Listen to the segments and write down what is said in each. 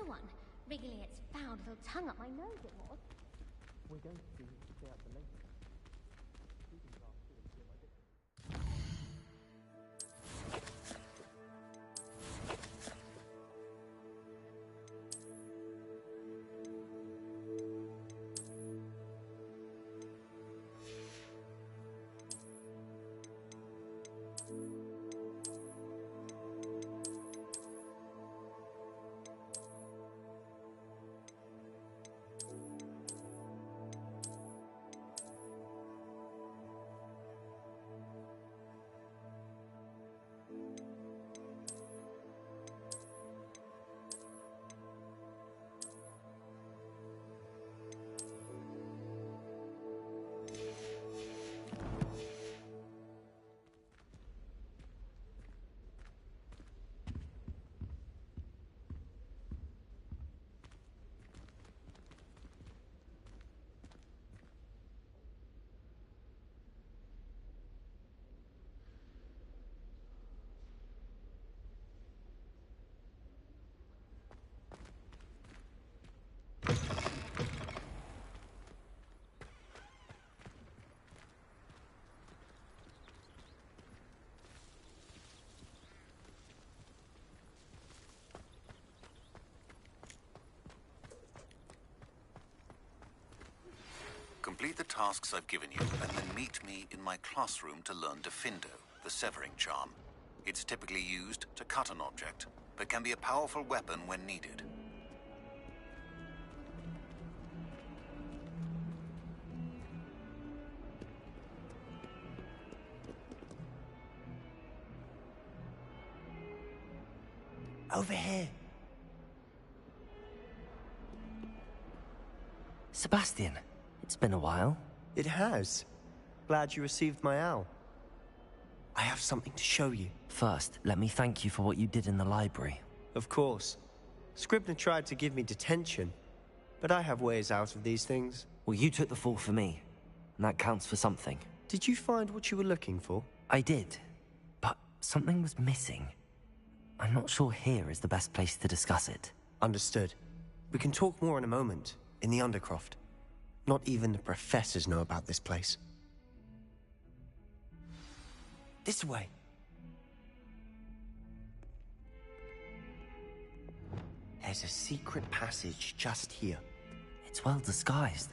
another one. Wriggling its foul little tongue up my nose, it was. We're going to stay up the lake. Complete the tasks I've given you, and then meet me in my classroom to learn Defindo, the severing charm. It's typically used to cut an object, but can be a powerful weapon when needed. Over here. Sebastian, it's been a while. It has. Glad you received my owl. I have something to show you. First, let me thank you for what you did in the library. Of course. Scribner tried to give me detention, but I have ways out of these things. Well, you took the fall for me, and that counts for something. Did you find what you were looking for? I did, but something was missing. I'm not sure here is the best place to discuss it. Understood. We can talk more in a moment, in the Undercroft. Not even the professors know about this place. This way. There's a secret passage just here. It's well disguised.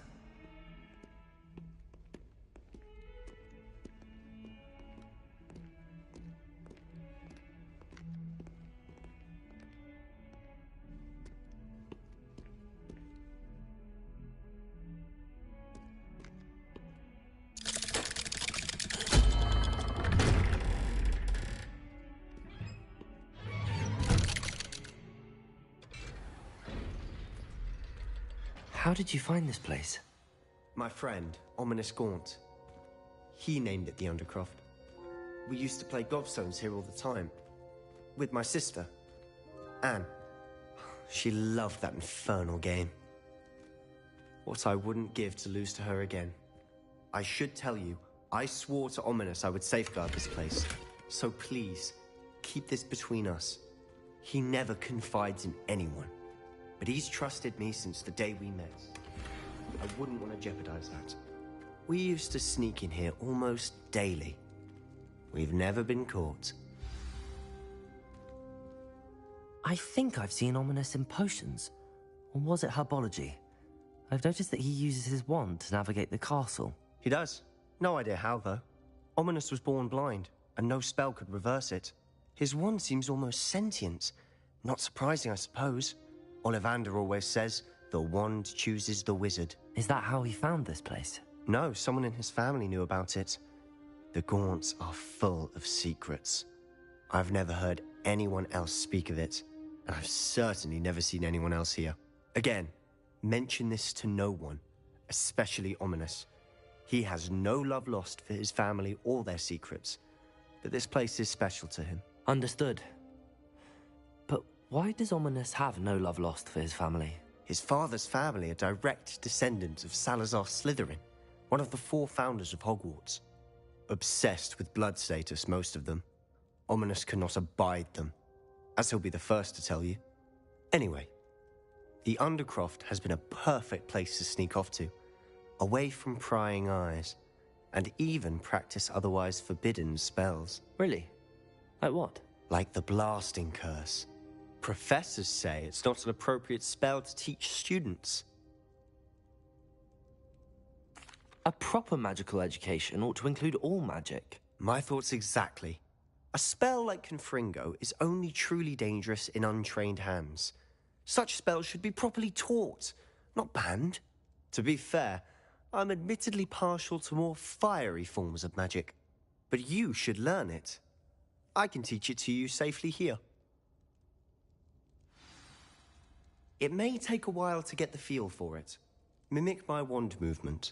How did you find this place? My friend, Ominous Gaunt. He named it the Undercroft. We used to play gobstones here all the time. With my sister, Anne. She loved that infernal game. What I wouldn't give to lose to her again. I should tell you, I swore to Ominous I would safeguard this place. So please, keep this between us. He never confides in anyone. But he's trusted me since the day we met. I wouldn't want to jeopardize that. We used to sneak in here almost daily. We've never been caught. I think I've seen Ominous in potions. Or was it herbology? I've noticed that he uses his wand to navigate the castle. He does. No idea how, though. Ominous was born blind, and no spell could reverse it. His wand seems almost sentient. Not surprising, I suppose. Ollivander always says, the wand chooses the wizard. Is that how he found this place? No, someone in his family knew about it. The Gaunts are full of secrets. I've never heard anyone else speak of it, and I've certainly never seen anyone else here. Again, mention this to no one, especially Ominous. He has no love lost for his family or their secrets, but this place is special to him. Understood. But why does Ominous have no love lost for his family? His father's family are direct descendants of Salazar Slytherin, one of the 4 founders of Hogwarts. Obsessed with blood status, most of them. Ominous cannot abide them, as he'll be the first to tell you. Anyway, The Undercroft has been a perfect place to sneak off to, away from prying eyes, and even practice otherwise forbidden spells. Really? Like what? Like the blasting curse. Professors say it's not an appropriate spell to teach students. A proper magical education ought to include all magic. My thoughts exactly. A spell like Confringo is only truly dangerous in untrained hands. Such spells should be properly taught, not banned. To be fair, I'm admittedly partial to more fiery forms of magic. But you should learn it. I can teach it to you safely here. It may take a while to get the feel for it. Mimic my wand movement.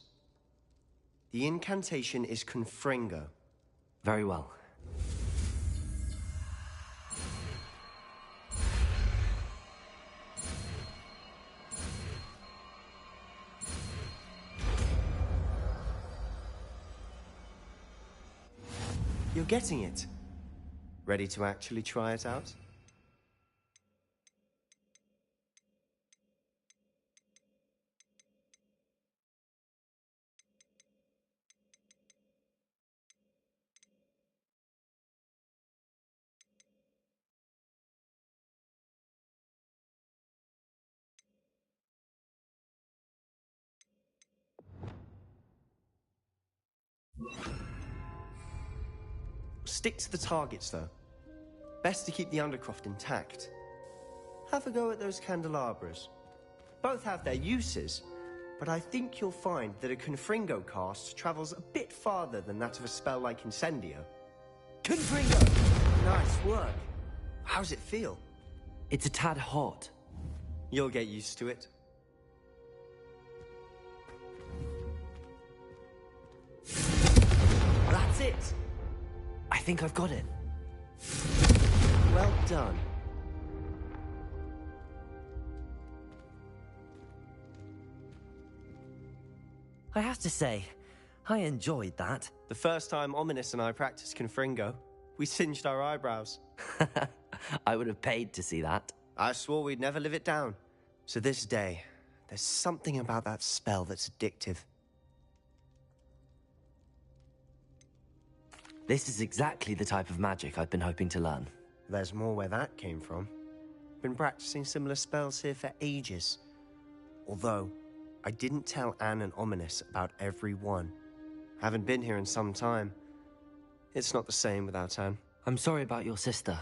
The incantation is Confringo. Very well. You're getting it. Ready to actually try it out? Stick to the targets, though. Best to keep the Undercroft intact. Have a go at those candelabras. Both have their uses, but I think you'll find that a Confringo cast travels a bit farther than that of a spell like Incendio. Confringo! Nice work. How's it feel? It's a tad hot. You'll get used to it. That's it! I think I've got it. Well done. I have to say, I enjoyed that. The first time Ominous and I practiced Confringo, we singed our eyebrows. I would have paid to see that. I swore we'd never live it down. So this day, there's something about that spell that's addictive. This is exactly the type of magic I've been hoping to learn. There's more where that came from. Been practicing similar spells here for ages. Although, I didn't tell Anne and Ominous about every one. Haven't been here in some time. It's not the same without Anne. I'm sorry about your sister.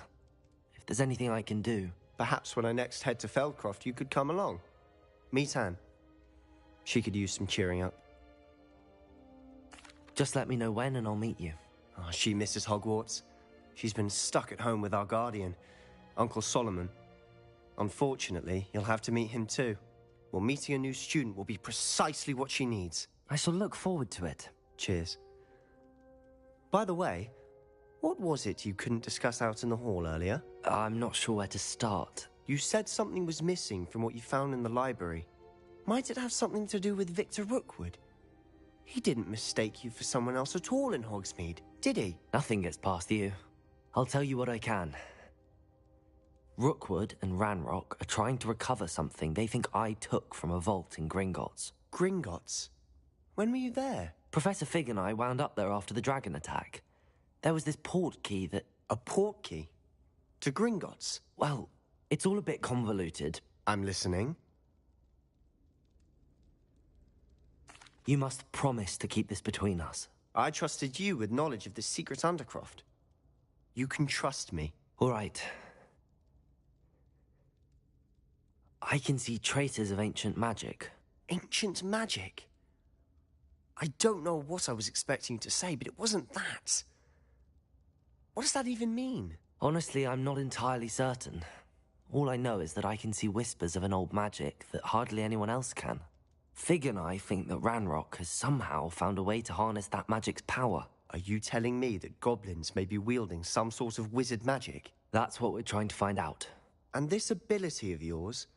If there's anything I can do... Perhaps when I next head to Feldcroft, you could come along. Meet Anne. She could use some cheering up. Just let me know when and I'll meet you. Oh, she misses Hogwarts. She's been stuck at home with our guardian, Uncle Solomon. Unfortunately, you'll have to meet him too. Well, meeting a new student will be precisely what she needs. I shall look forward to it. Cheers. By the way, what was it you couldn't discuss out in the hall earlier? I'm not sure where to start. You said something was missing from what you found in the library. Might it have something to do with Victor Rookwood? He didn't mistake you for someone else at all in Hogsmeade, did he? Nothing gets past you. I'll tell you what I can. Rookwood and Ranrock are trying to recover something they think I took from a vault in Gringotts. Gringotts? When were you there? Professor Fig and I wound up there after the dragon attack. There was this port key that... A port key? To Gringotts? Well, it's all a bit convoluted. I'm listening. You must promise to keep this between us. I trusted you with knowledge of the secret Undercroft. You can trust me. All right. I can see traces of ancient magic. Ancient magic? I don't know what I was expecting you to say, but it wasn't that. What does that even mean? Honestly, I'm not entirely certain. All I know is that I can see whispers of an old magic that hardly anyone else can. Fig and I think that Ranrock has somehow found a way to harness that magic's power. Are you telling me that goblins may be wielding some sort of wizard magic? That's what we're trying to find out. And this ability of yours,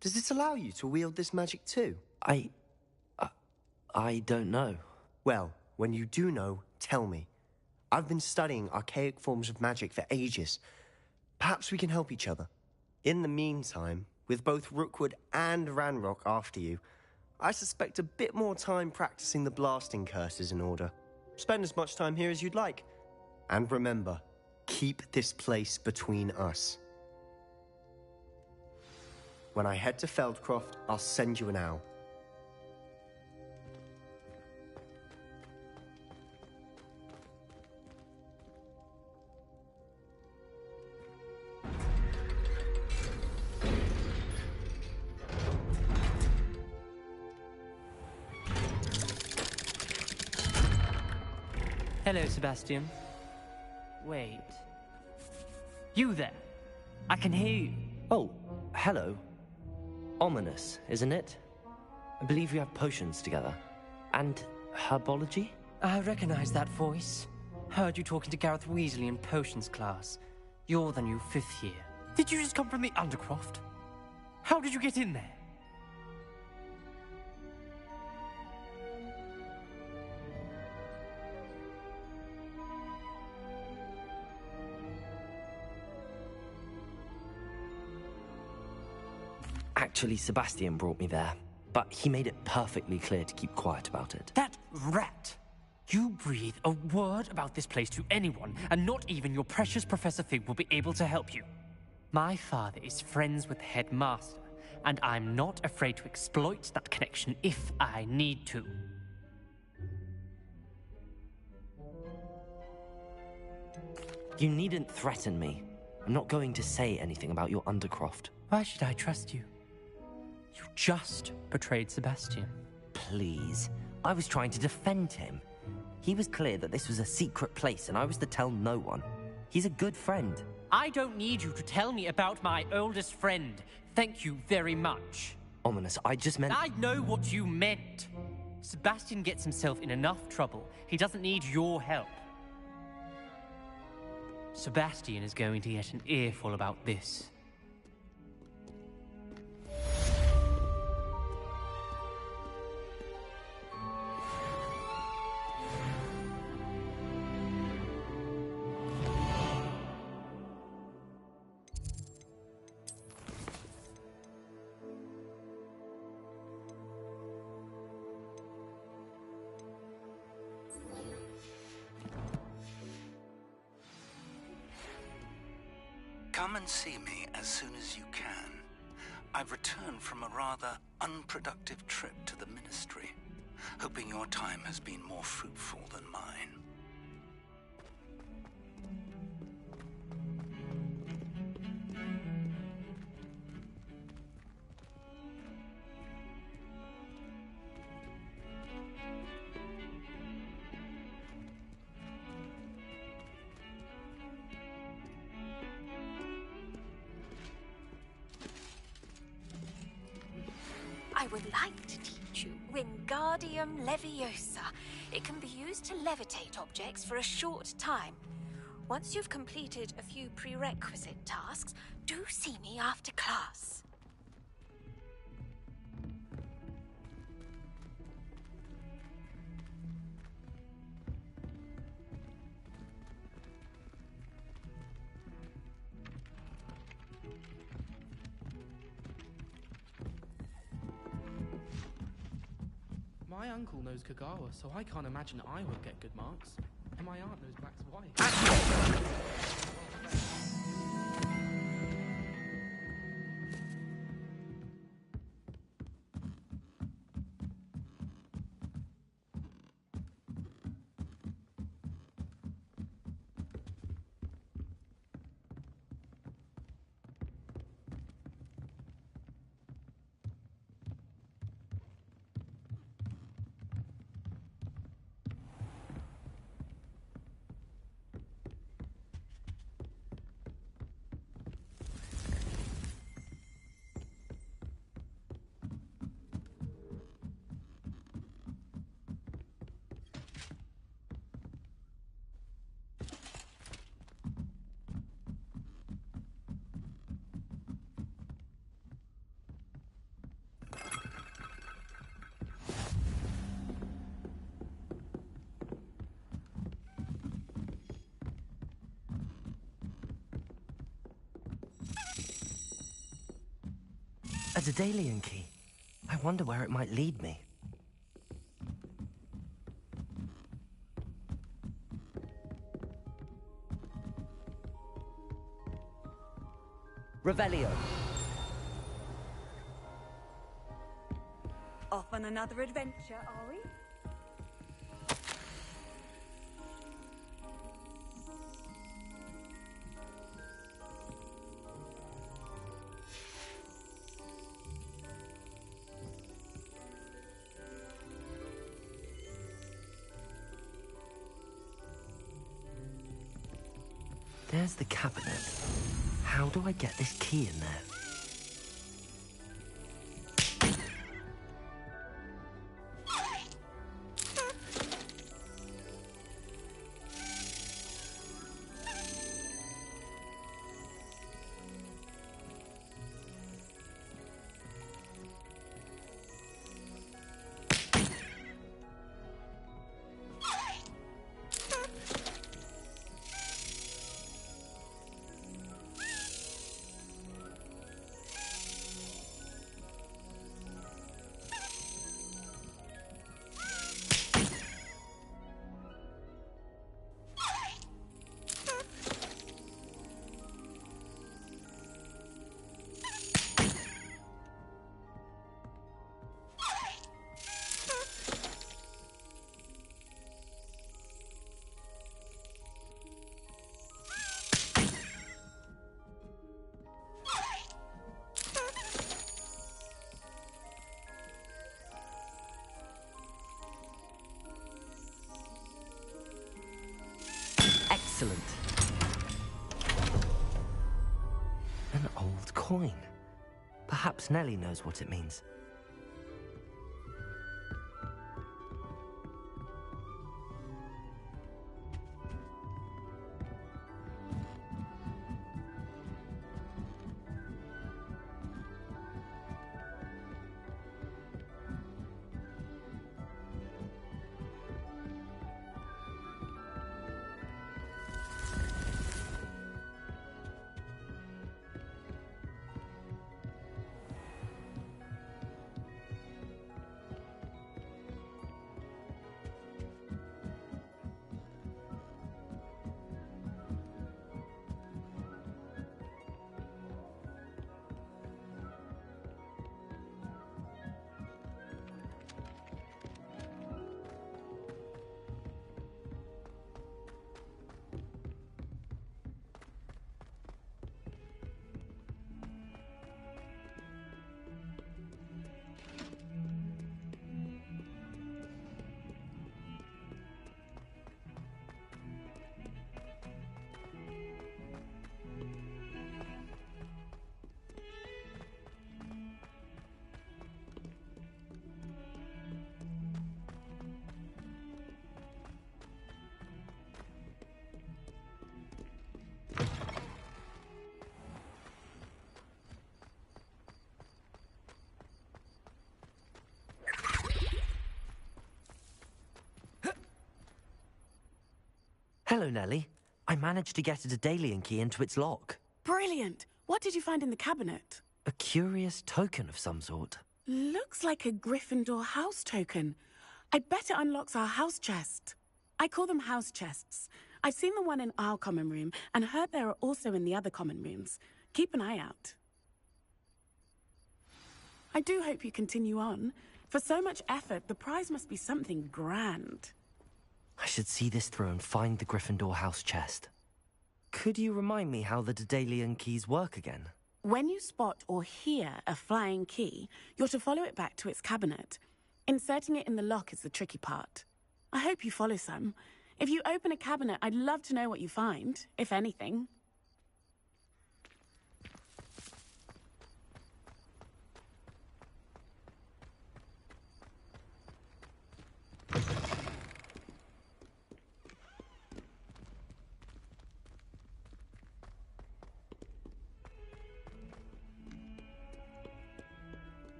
does it allow you to wield this magic too? I don't know. Well, when you do know, tell me. I've been studying archaic forms of magic for ages. Perhaps we can help each other. In the meantime, With both Rookwood and Ranrock after you, I suspect a bit more time practicing the blasting curses in order. Spend as much time here as you'd like. And remember, keep this place between us. When I head to Feldcroft, I'll send you an owl. Hello, Sebastian. Wait. You there? I can hear you. Oh, hello. Ominous, isn't it? I believe we have potions together. And herbology? I recognize that voice. Heard you talking to Gareth Weasley in potions class. You're the new 5th year. Did you just come from the Undercroft? How did you get in there? Actually, Sebastian brought me there, but he made it perfectly clear to keep quiet about it. That rat! You breathe a word about this place to anyone, and not even your precious Professor Fig will be able to help you. My father is friends with the headmaster, and I'm not afraid to exploit that connection if I need to. You needn't threaten me. I'm not going to say anything about your Undercroft. Why should I trust you? You just betrayed Sebastian. Please. I was trying to defend him. He was clear that this was a secret place and I was to tell no one. He's a good friend. I don't need you to tell me about my oldest friend. Thank you very much. Ominous, I just meant... I know what you meant. Sebastian gets himself in enough trouble. He doesn't need your help. Sebastian is going to get an earful about this. Come and see me as soon as you can. I've returned from a rather unproductive trip to the Ministry, hoping your time has been more fruitful than mine. I would like to teach you Wingardium Leviosa. It can be used to levitate objects for a short time. Once you've completed a few prerequisite tasks, do see me after class. My uncle knows Kagawa, so I can't imagine I would get good marks. And my aunt knows Black's wife. Daedalian key. I wonder where it might lead me. Revelio. Off on another adventure, are we? There's the cabinet. How do I get this key in there? Excellent. An old coin. Perhaps Nellie knows what it means. Hello, Nellie. I managed to get a Daedalian key into its lock. Brilliant! What did you find in the cabinet? A curious token of some sort. Looks like a Gryffindor house token. I bet it unlocks our house chest. I call them house chests. I've seen the one in our common room and heard there are also in the other common rooms. Keep an eye out. I do hope you continue on. For so much effort, the prize must be something grand. I should see this through and find the Gryffindor house chest. Could you remind me how the Daedalian keys work again? When you spot or hear a flying key, you're to follow it back to its cabinet. Inserting it in the lock is the tricky part. I hope you follow some. If you open a cabinet, I'd love to know what you find, if anything.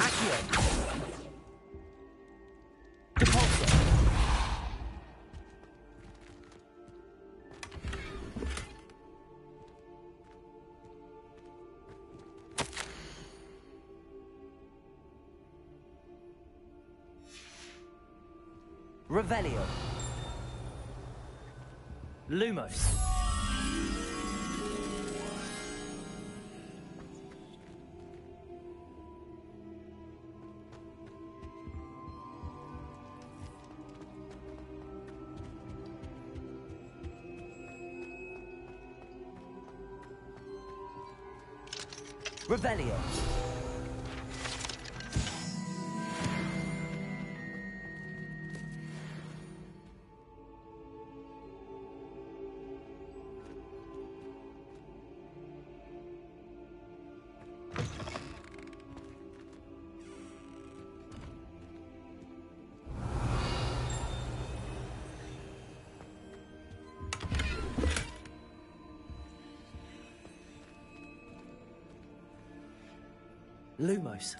Accio! Depulso! Revelio. Lumos. Revelio. Lumos.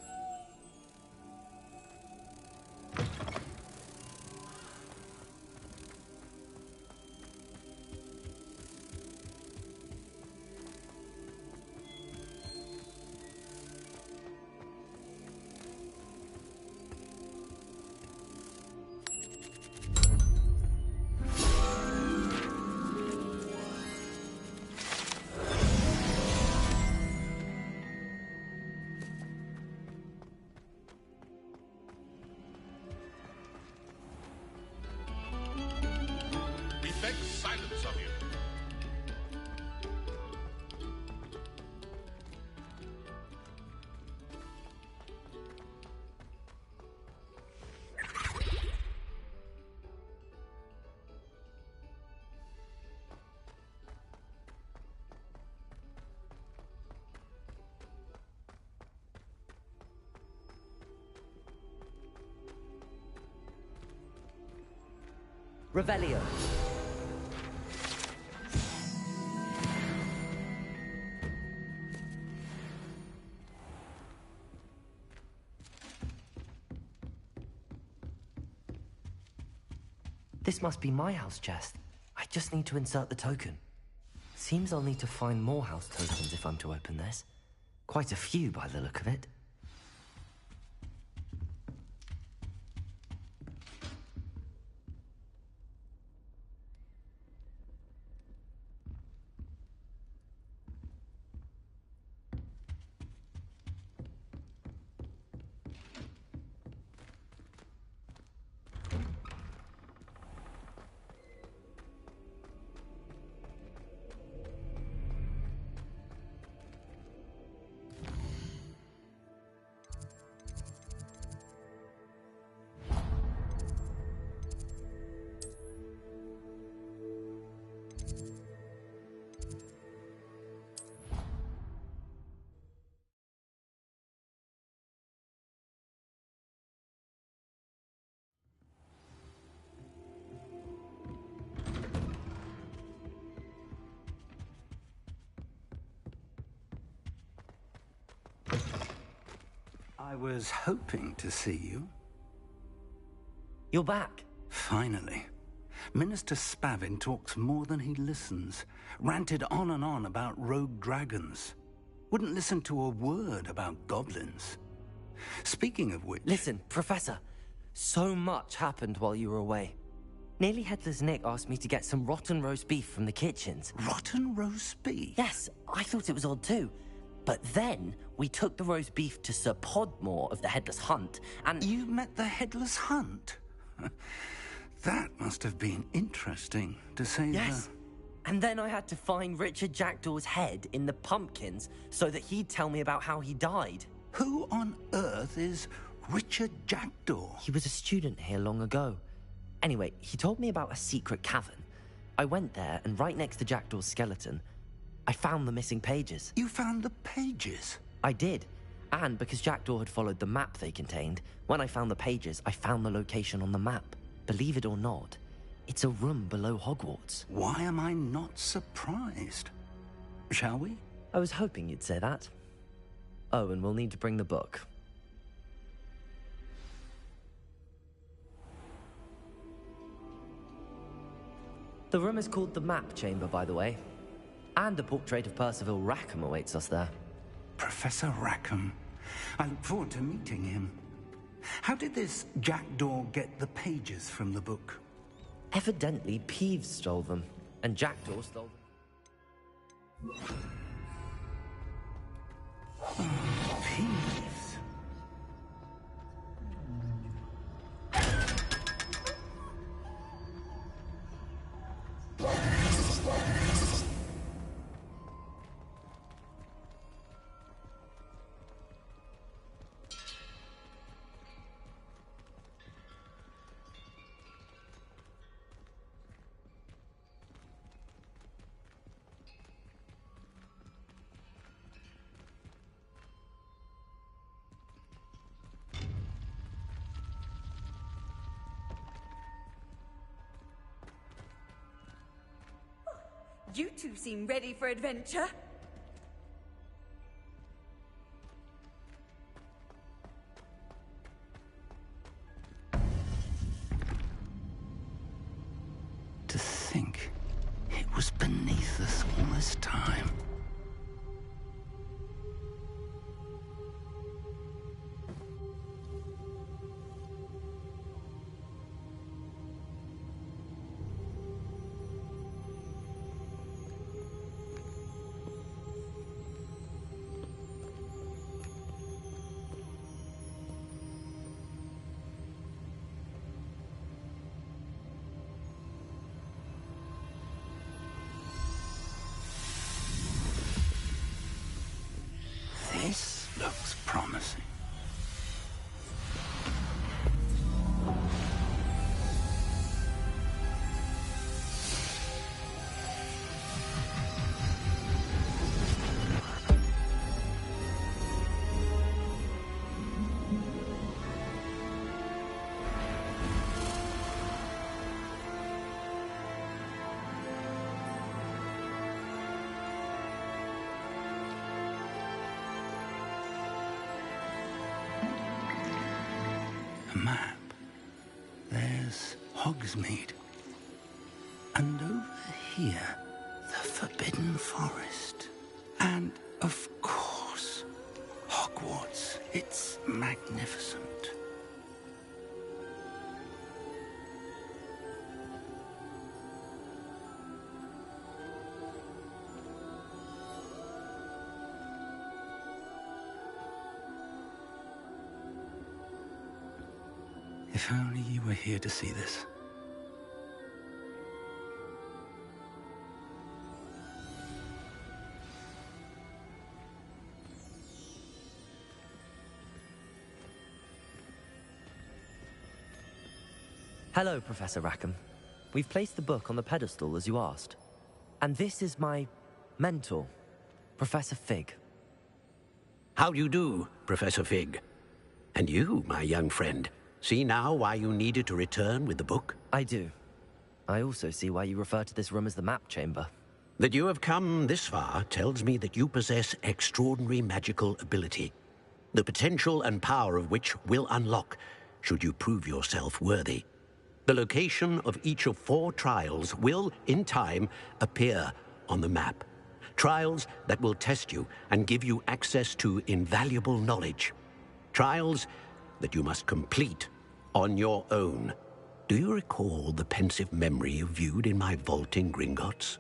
Beg silence of you. Revelio. This must be my house chest. I just need to insert the token. Seems I'll need to find more house tokens if I'm to open this. Quite a few by the look of it. I was hoping to see you. You're back. Finally. Minister Spavin talks more than he listens. Ranted on and on about rogue dragons. Wouldn't listen to a word about goblins. Speaking of which... Listen, Professor. So much happened while you were away. Nearly Headless Nick asked me to get some rotten roast beef from the kitchens. Rotten roast beef? Yes, I thought it was odd too. But then, we took the roast beef to Sir Podmore of the Headless Hunt, and... You met the Headless Hunt? That must have been interesting, to say Yes. And then I had to find Richard Jackdaw's head in the pumpkins so that he'd tell me about how he died. Who on earth is Richard Jackdaw? He was a student here long ago. Anyway, he told me about a secret cavern. I went there, and right next to Jackdaw's skeleton, I found the missing pages. You found the pages? I did. And because Jackdaw had followed the map they contained, when I found the pages, I found the location on the map. Believe it or not, it's a room below Hogwarts. Why am I not surprised? Shall we? I was hoping you'd say that. Oh, and we'll need to bring the book. The room is called the Map Chamber, by the way. And a portrait of Percival Rackham awaits us there. Professor Rackham. I look forward to meeting him. How did this jackdaw get the pages from the book? Evidently, Peeves stole them, and Jackdaw stole them. Peeves. You two seem ready for adventure. To think it was beneath us all this time. This looks promising. A map. There's Hogsmeade. And over here, the Forbidden Forest. And, of course, Hogwarts. It's magnificent. If only you were here to see this. Hello, Professor Rackham. We've placed the book on the pedestal as you asked. And this is my mentor, Professor Fig. How do you do, Professor Fig? And you, my young friend, see now why you needed to return with the book? I do. I also see why you refer to this room as the Map Chamber. That you have come this far tells me that you possess extraordinary magical ability, the potential and power of which will unlock should you prove yourself worthy. The location of each of 4 trials will, in time, appear on the map. Trials that will test you and give you access to invaluable knowledge. Trials that you must complete on your own. Do you recall the pensive memory you viewed in my vault in Gringotts?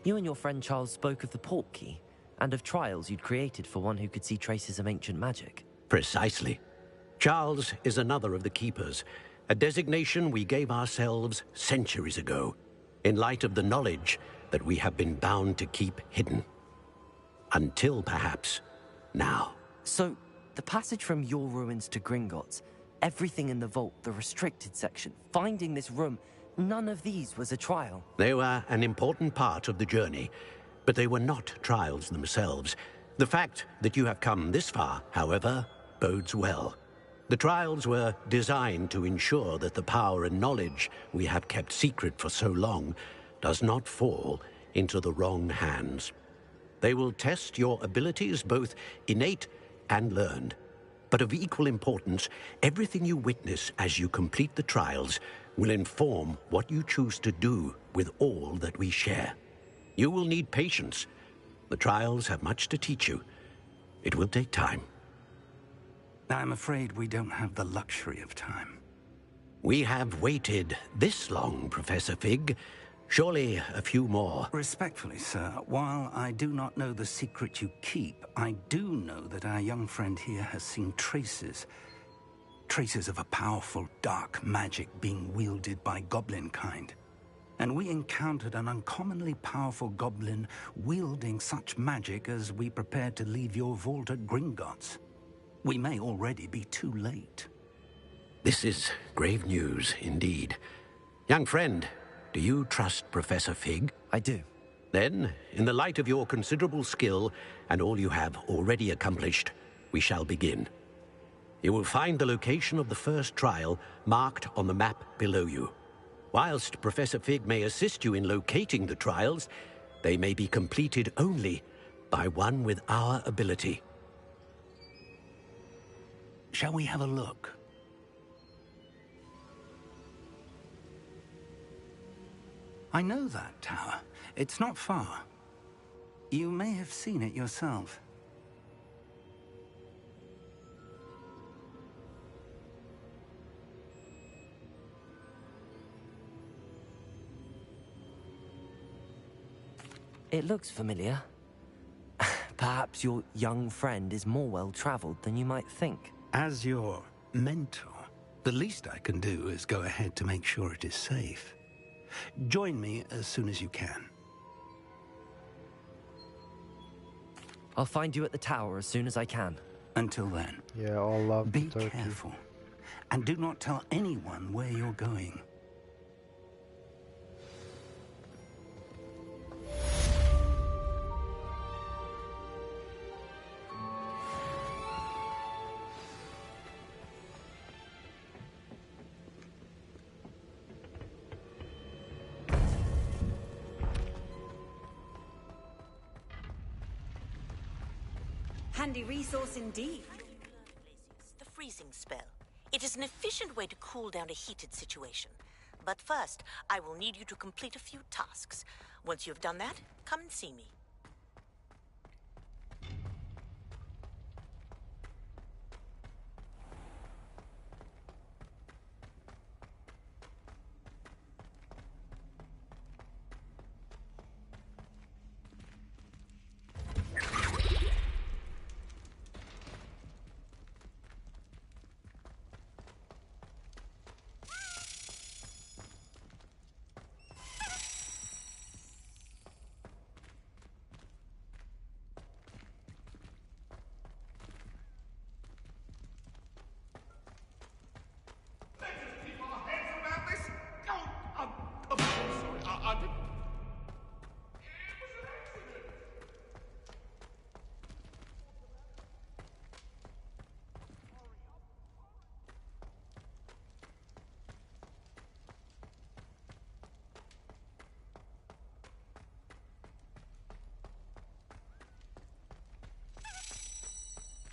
You and your friend Charles spoke of the Portkey, and of trials you'd created for one who could see traces of ancient magic. Precisely. Charles is another of the Keepers, a designation we gave ourselves centuries ago, in light of the knowledge that we have been bound to keep hidden. Until, perhaps, now. So, the passage from your ruins to Gringotts, everything in the vault, the restricted section, finding this room, none of these was a trial. They were an important part of the journey, but they were not trials themselves. The fact that you have come this far, however, bodes well. The trials were designed to ensure that the power and knowledge we have kept secret for so long does not fall into the wrong hands. They will test your abilities, both innate and learned. But of equal importance, everything you witness as you complete the trials will inform what you choose to do with all that we share. You will need patience. The trials have much to teach you. It will take time. I'm afraid we don't have the luxury of time. We have waited this long, Professor Fig. Surely a few more. Respectfully, sir, while I do not know the secret you keep, I do know that our young friend here has seen traces of a powerful dark magic being wielded by goblin kind. And we encountered an uncommonly powerful goblin wielding such magic as we prepared to leave your vault at Gringotts. We may already be too late. This is grave news indeed. Young friend, do you trust Professor Fig? I do. Then, in the light of your considerable skill and all you have already accomplished, we shall begin. You will find the location of the first trial marked on the map below you. Whilst Professor Fig may assist you in locating the trials, they may be completed only by one with our ability. Shall we have a look? I know that tower. It's not far. You may have seen it yourself. It looks familiar. Perhaps your young friend is more well-traveled than you might think. As your mentor, the least I can do is go ahead to make sure it is safe. Join me as soon as you can. I'll find you at the tower as soon as I can. Until then, Yeah, all love be Turkey. careful. And do not tell anyone where you're going. Handy resource indeed. The freezing spell. It is an efficient way to cool down a heated situation. But first, I will need you to complete a few tasks. Once you have done that, come and see me.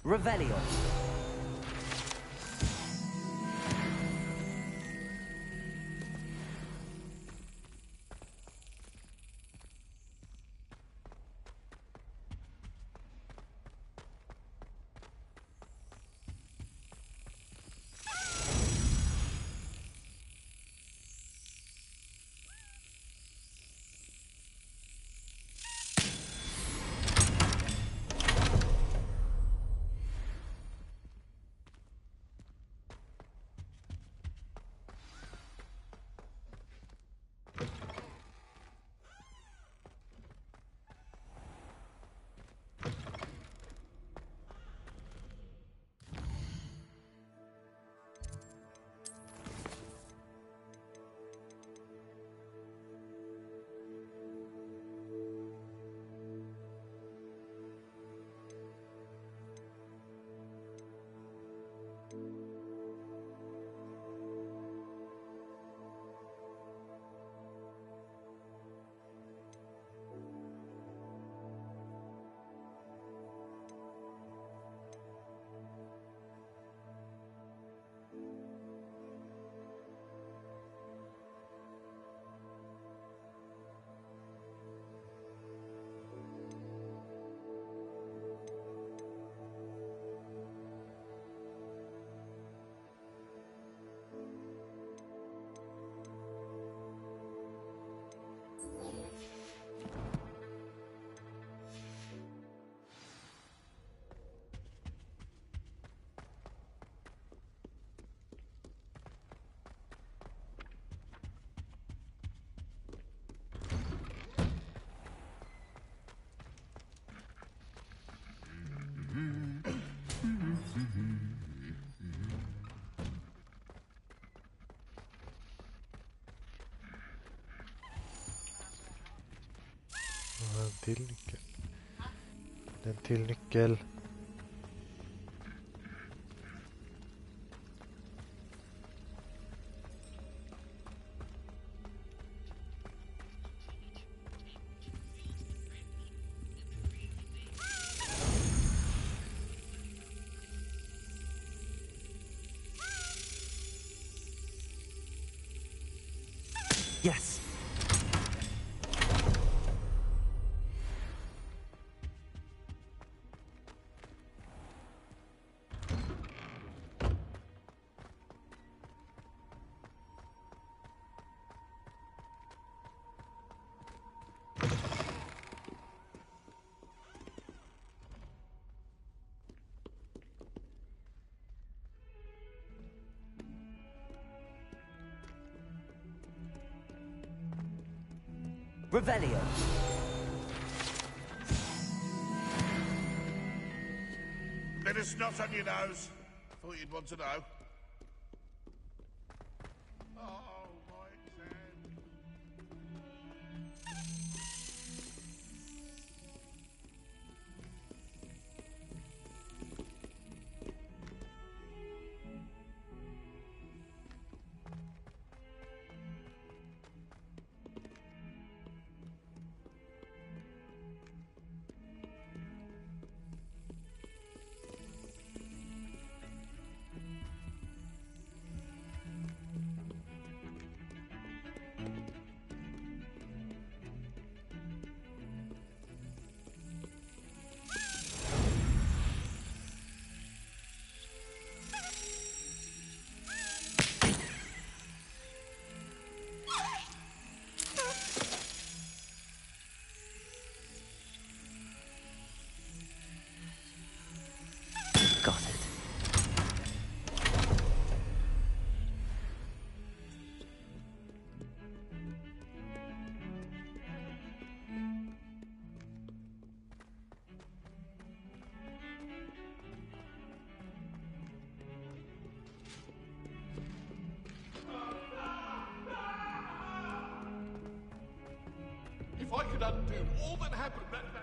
Revelio. en till nyckel. En till nyckel. Yes. Revelio. Bit of snot on your nose. Thought you'd want to know. Oh, my exam. Got it. If I could undo all that happened that day.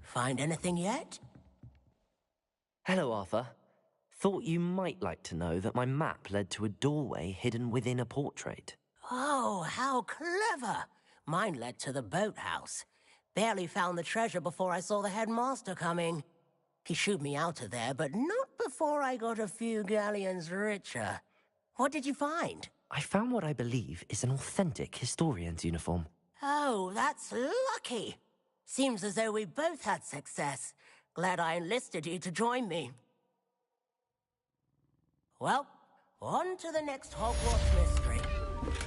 Find anything yet? Hello, Arthur. Thought you might like to know that my map led to a doorway hidden within a portrait. Oh, how clever! Mine led to the boathouse. Barely found the treasure before I saw the headmaster coming. He shooed me out of there, but not before I got a few galleons richer. What did you find? I found what I believe is an authentic historian's uniform. Oh, that's lucky. Seems as though we both had success. Glad I enlisted you to join me. Well, on to the next Hogwarts mystery.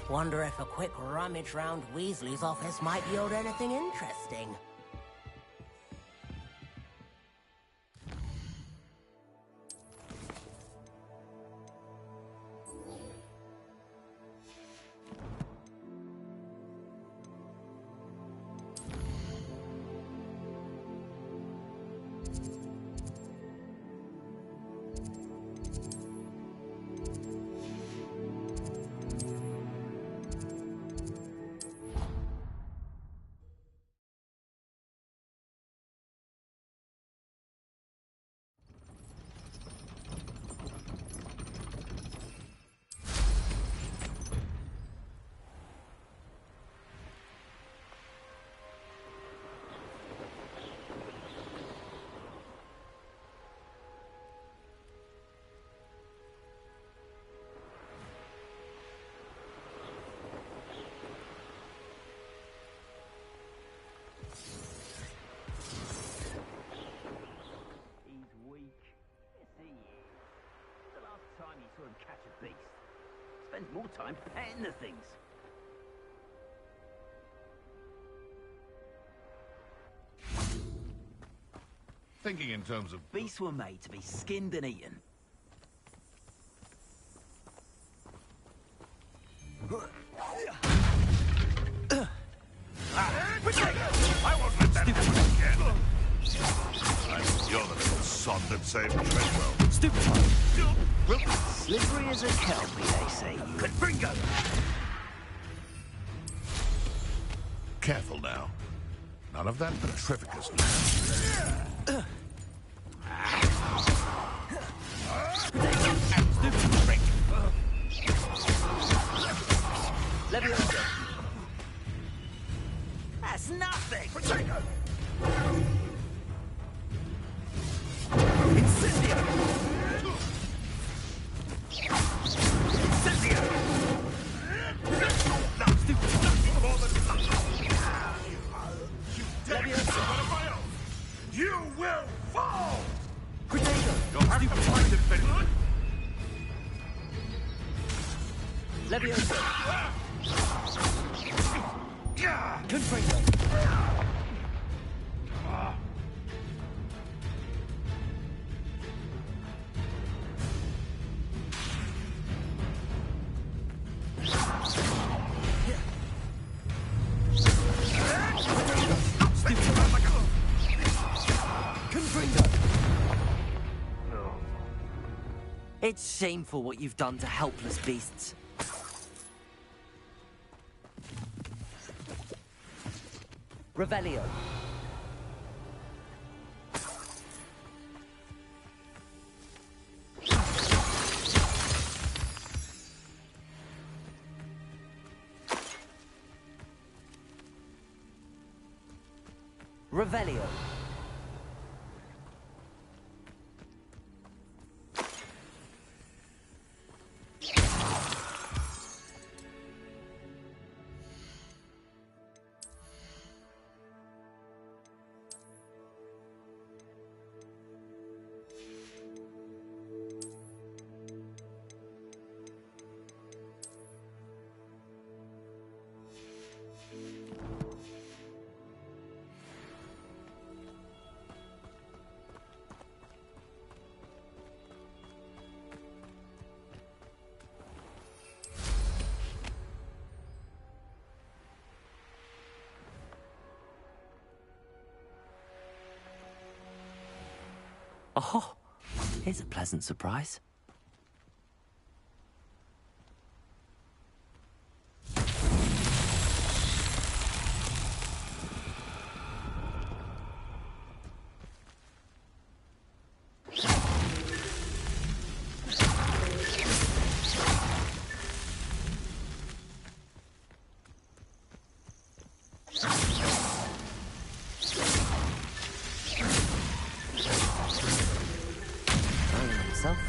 Wonder if a quick rummage round Weasley's office might yield anything interesting. Catch a beast. Spends more time petting the things. Thinking in terms of... Beasts were made to be skinned and eaten. I won't let that happen again. same Treadwell. Stupid. Well, slippery as a kelpie, they say. Confringo! Careful now. None of that petrificus. Stupid trick. Leviosa. That's nothing. Potato. Incendio. Incendio. No, stupid. Leviosa. You will fall. Potato. You'll have to find it, Finland. Leviosa. Confringo. It's shameful what you've done to helpless beasts. Revelio. Revelio. Oh, here's a pleasant surprise.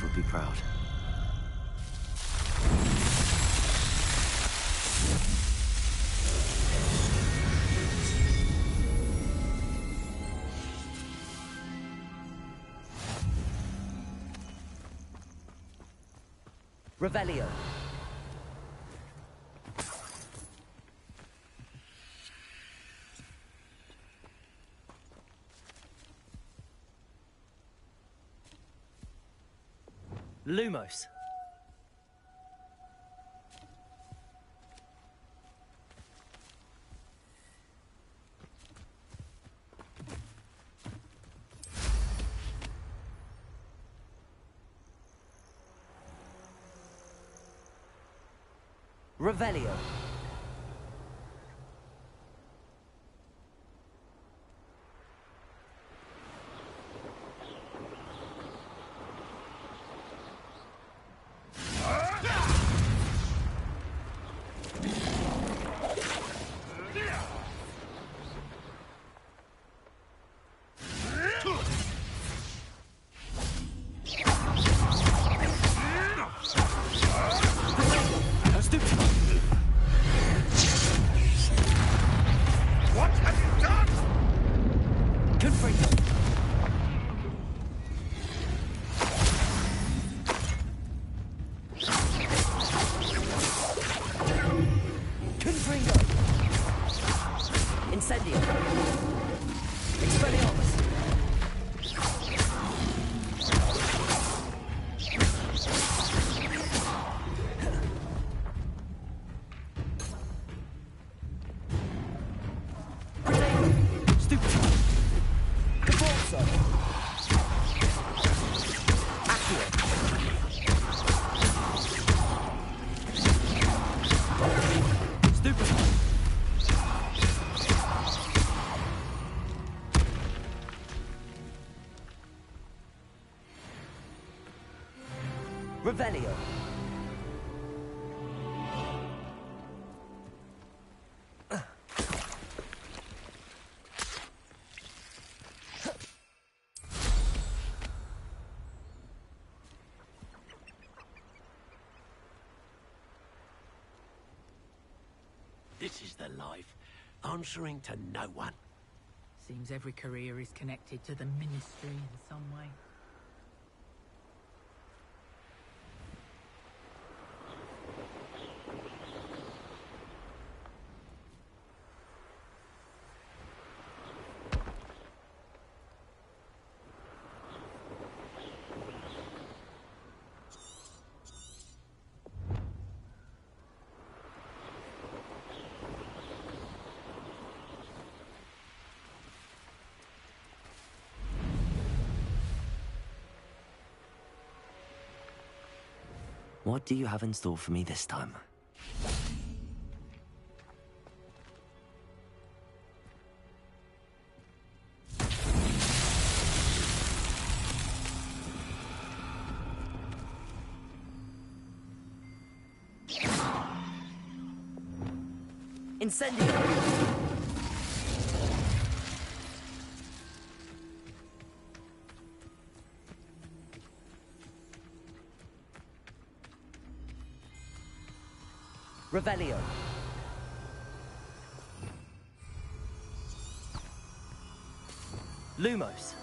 Would be proud. Revelio. Lumos. Revelio. What have you done? Confringo. Confringo. Incendio. Expelliarmus. Stupid. Caforzo. Revelio. This is the life. Answering to no one. Seems every career is connected to the Ministry in some way. What do you have in store for me this time? Incendio! Revelio. Lumos.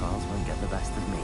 Trials won't get the best of me.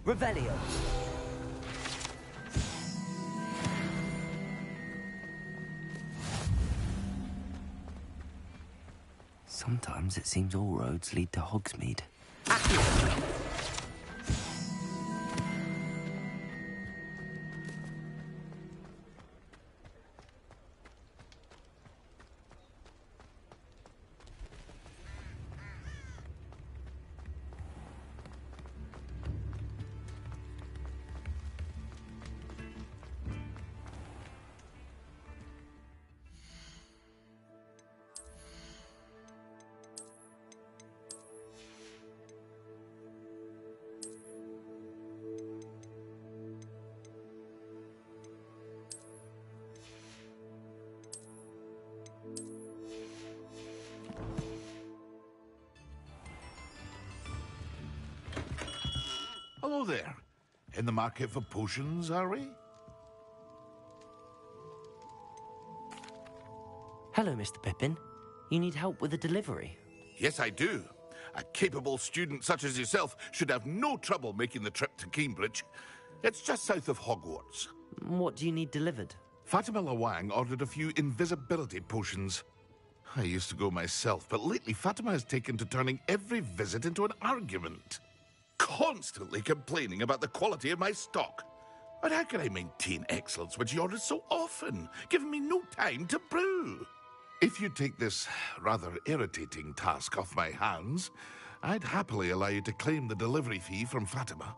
Revelio. Sometimes it seems all roads lead to Hogsmeade. Hello there. In the market for potions, are we? Hello, Mr. Pippin. You need help with a delivery? Yes, I do. A capable student such as yourself should have no trouble making the trip to Cambridge. It's just south of Hogwarts. What do you need delivered? Fatima Lawang ordered a few invisibility potions. I used to go myself, but lately Fatima has taken to turning every visit into an argument. Constantly complaining about the quality of my stock. But how can I maintain excellence when she orders so often, giving me no time to brew? If you take this rather irritating task off my hands, I'd happily allow you to claim the delivery fee from Fatima.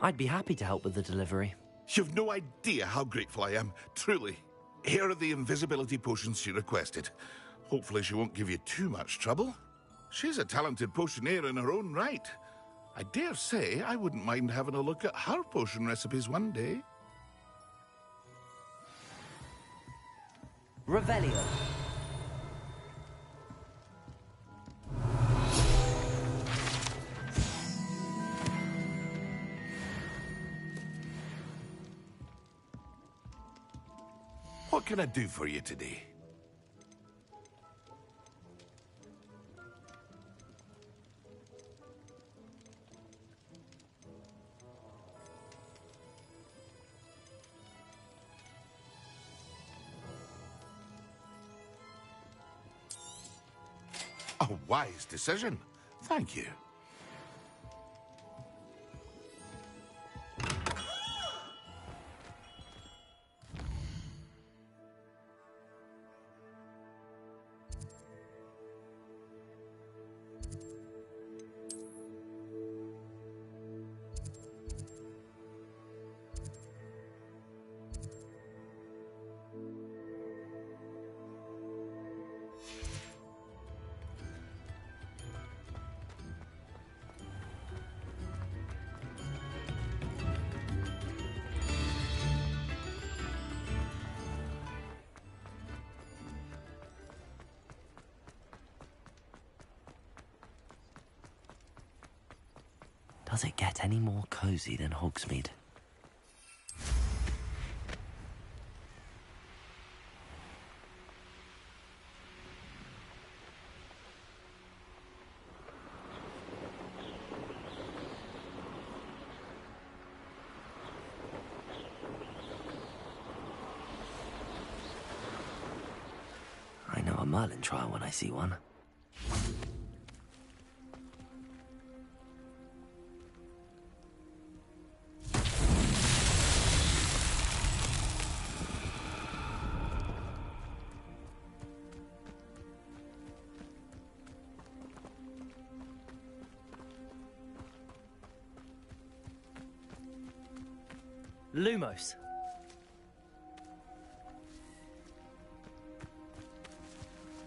I'd be happy to help with the delivery. You've no idea how grateful I am, truly. Here are the invisibility potions she requested. Hopefully she won't give you too much trouble. She's a talented potioneer in her own right. I dare say I wouldn't mind having a look at her potion recipes one day. Revelio. What can I do for you today? A wise decision. Thank you. Does it get any more cozy than Hogsmeade? I know a Merlin trial when I see one. Lumos.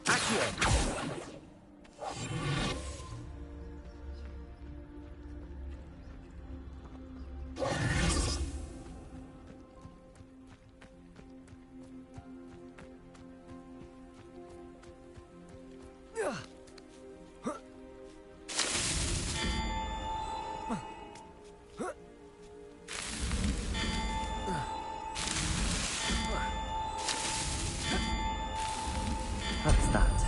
Accio. That's that.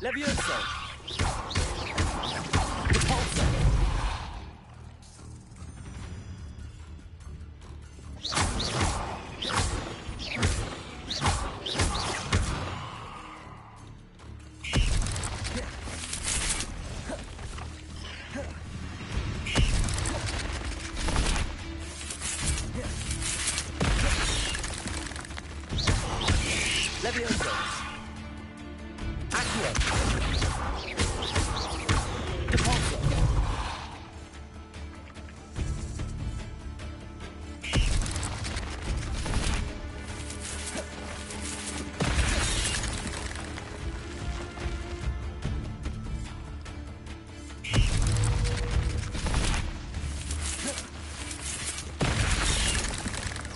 Levioso! Repulsor! Levioso! Accio! Repulsor!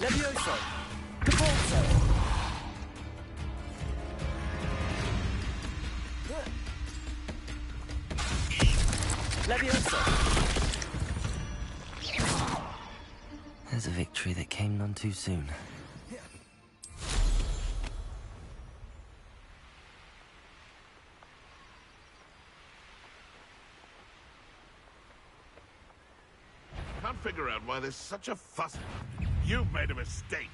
Levioso! Repulsor! Levioso! There's a victory that came none too soon. Can't figure out why there's such a fuss. You've made a mistake.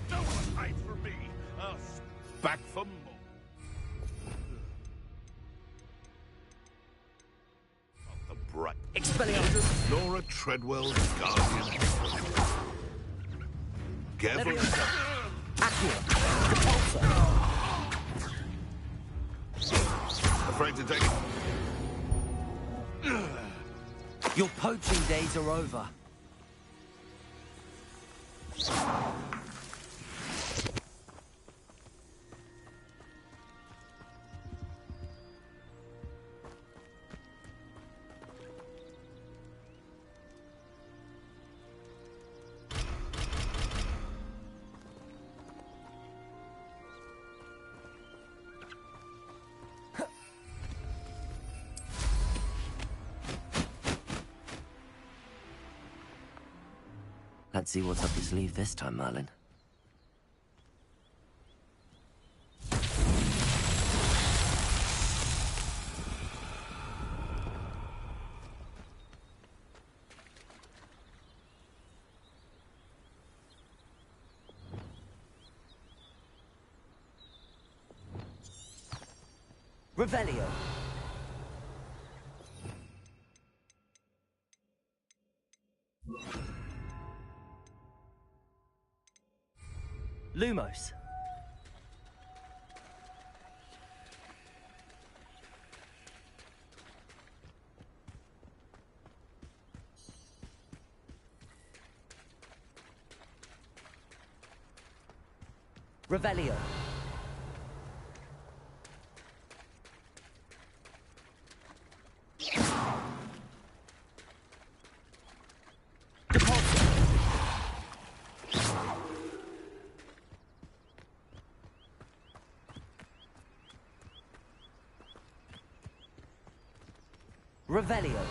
No one hides from me. I'll back for more. Not the bright. Expelliarmus! Laura Treadwell's guardian. Careful. Levioso! Accio! Repulsor! Afraid to take it. Your poaching days are over. Let's see what's up your sleeve this time, Merlin. Revelio. Lumos. Revelio. Revelio.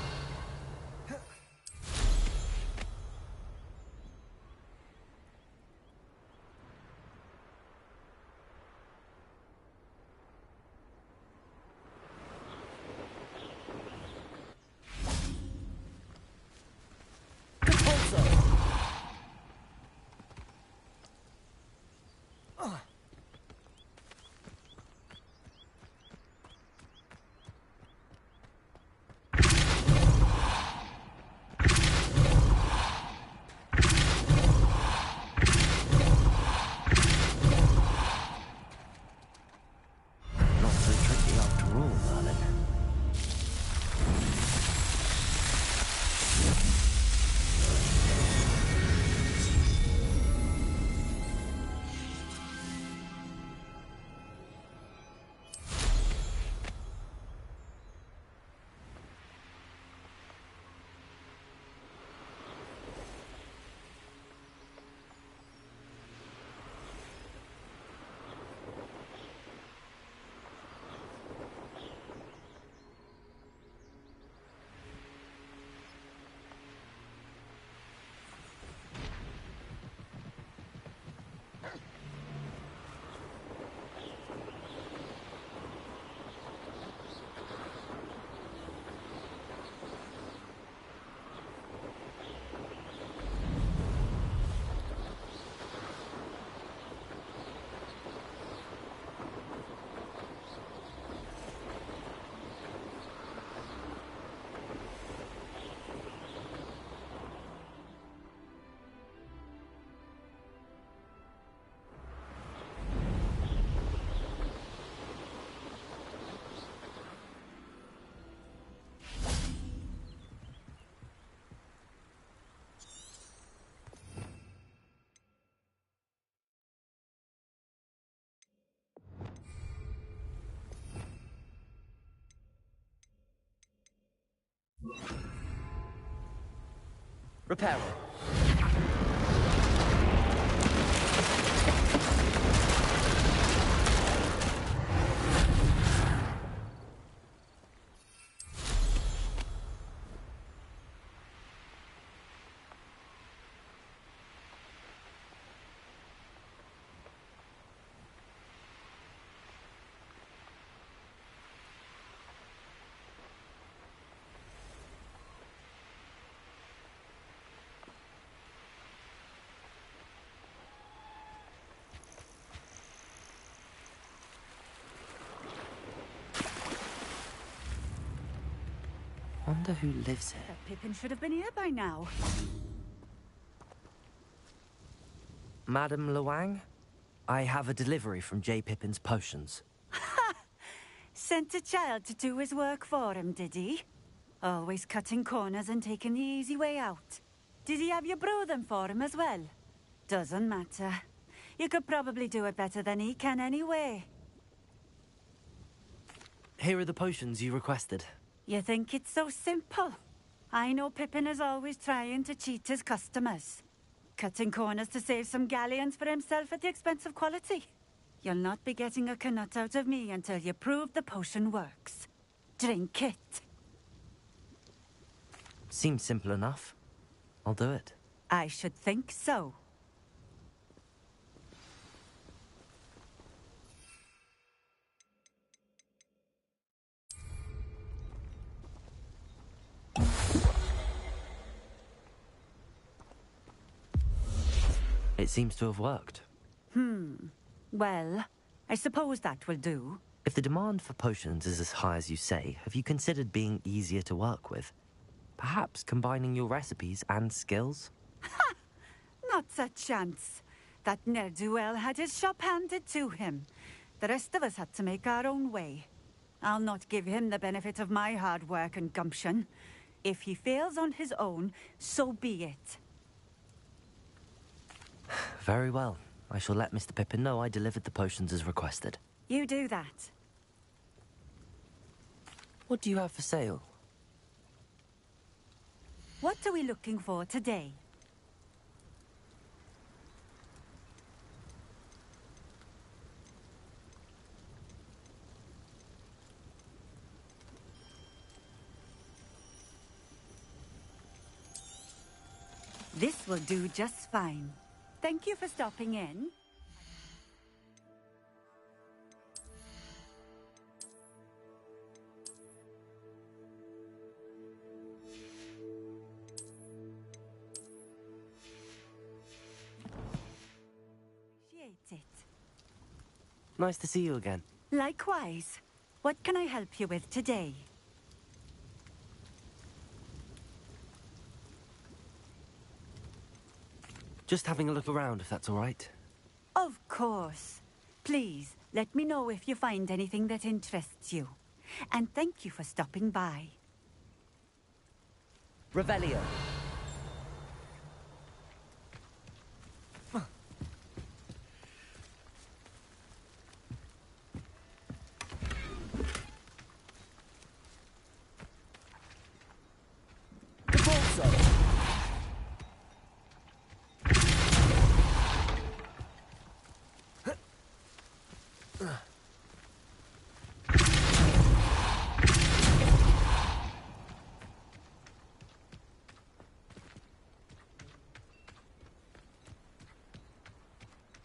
Repair. Wonder who lives here. Pippin should have been here by now. Madam Luang, I have a delivery from J. Pippin's potions. Sent a child to do his work for him, did he? Always cutting corners and taking the easy way out. Did he have you brew them for him as well? Doesn't matter. You could probably do it better than he can anyway. Here are the potions you requested. You think it's so simple? I know Pippin is always trying to cheat his customers. Cutting corners to save some galleons for himself at the expense of quality. You'll not be getting a knut out of me until you prove the potion works. Drink it. Seems simple enough. I'll do it. I should think so. It seems to have worked. Well, I suppose that will do. If the demand for potions is as high as you say, have you considered being easier to work with? Perhaps combining your recipes and skills? Not a chance. That ne'er-do-well had his shop handed to him. The rest of us had to make our own way. I'll not give him the benefit of my hard work and gumption. If he fails on his own, so be it. Very well. I shall let Mr. Pippin know I delivered the potions as requested. You do that. What do you have for sale? What are we looking for today? This will do just fine. Thank you for stopping in. Appreciate it. Nice to see you again. Likewise. What can I help you with today? Just having a look around, if that's all right. Of course. Please, let me know if you find anything that interests you. And thank you for stopping by. Revelio.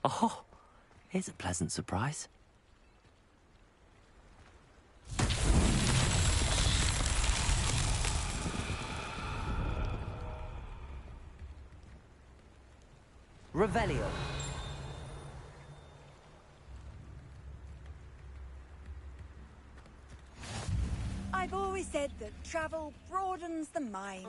Oh, here's a pleasant surprise. Revelio. I've always said that travel broadens the mind.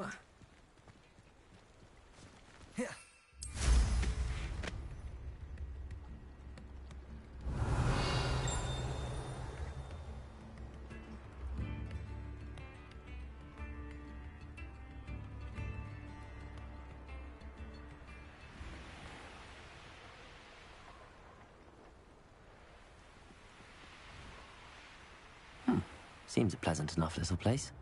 Seems a pleasant enough little place.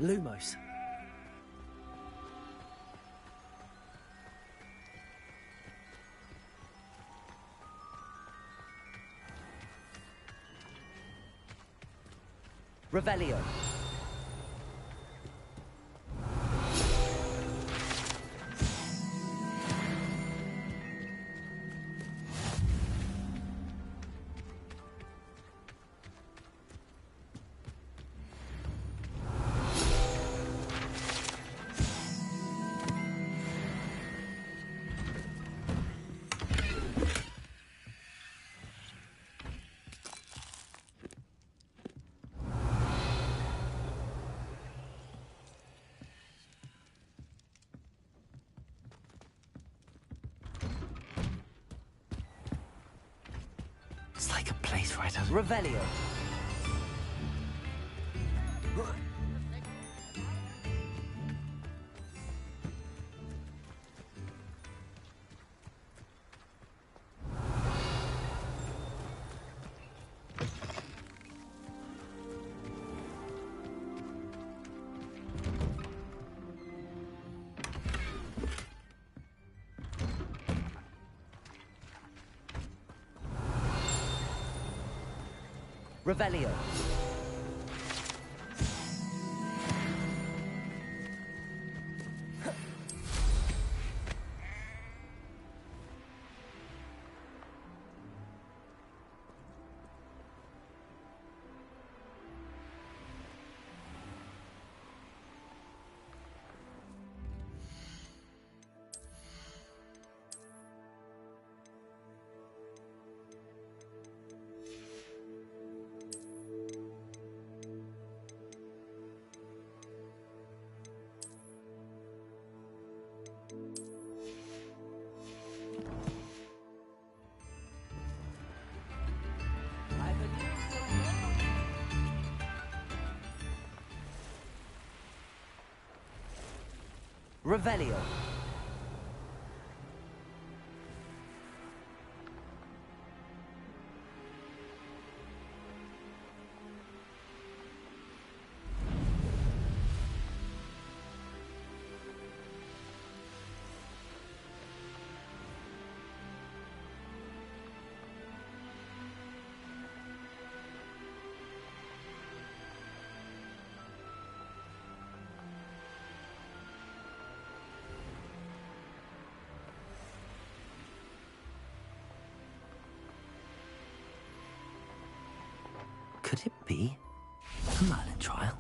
Lumos. Revelio. It's like a place right out of Revelio. Revelio. Revelio. Could it be a Merlin trial?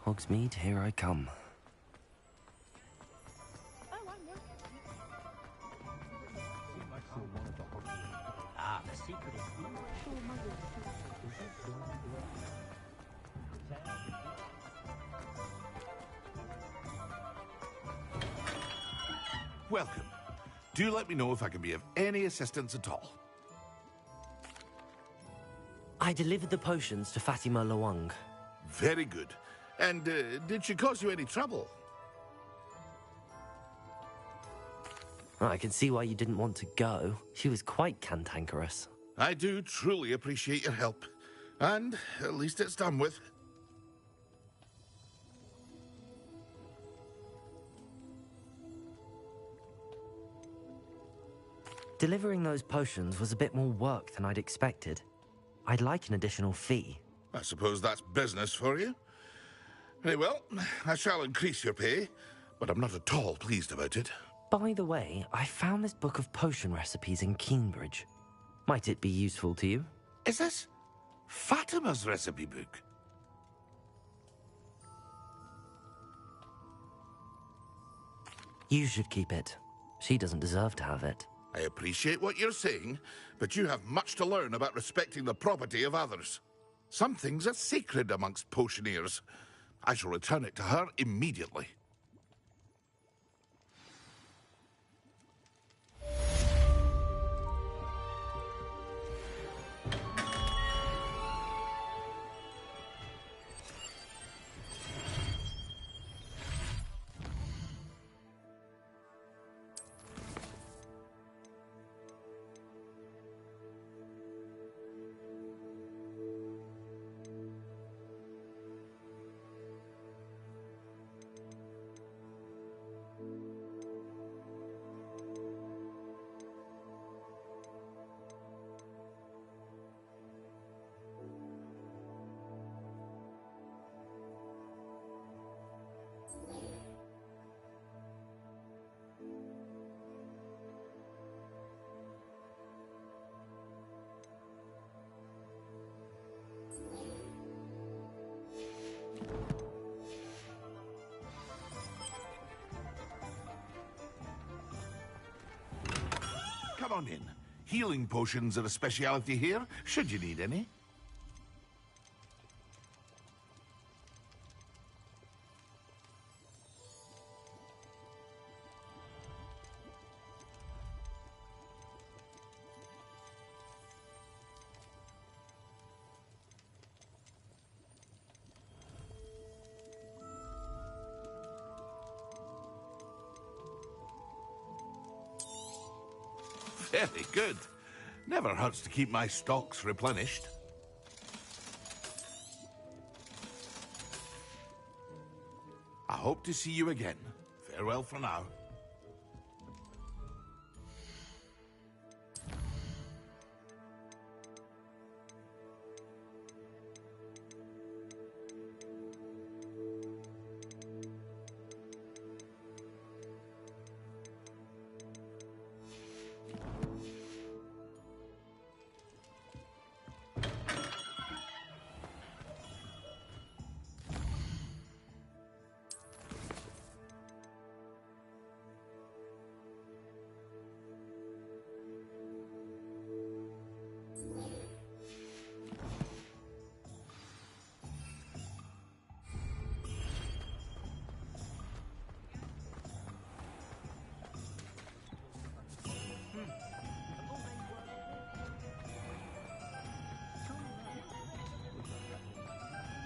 Hogsmeade, here I come. Ah, the secret is... Welcome. Do let me know if I can be of any assistance at all. I delivered the potions to Fatima Lawang. Very good. And did she cause you any trouble? I can see why you didn't want to go. She was quite cantankerous. I do truly appreciate your help. And at least it's done with. Delivering those potions was a bit more work than I'd expected. I'd like an additional fee. I suppose that's business for you. Very well, I shall increase your pay, but I'm not at all pleased about it. By the way, I found this book of potion recipes in Cambridge. Might it be useful to you? Is this Fatima's recipe book? You should keep it. She doesn't deserve to have it. I appreciate what you're saying, but you have much to learn about respecting the property of others. Some things are sacred amongst potioneers. I shall return it to her immediately. Come on in. Healing potions are a speciality here, should you need any. Very good. Never hurts to keep my stocks replenished. I hope to see you again. Farewell for now.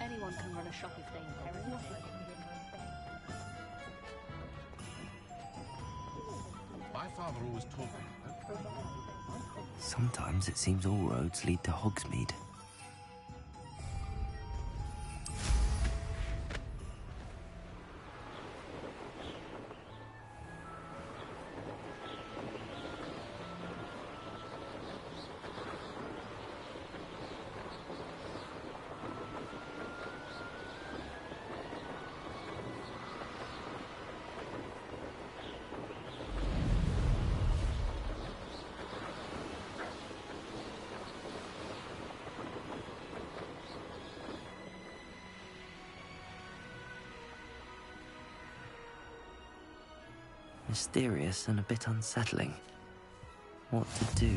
Anyone can run a shop if they inherit it. My father always told me. Sometimes it seems all roads lead to Hogsmeade. Mysterious and a bit unsettling. What to do?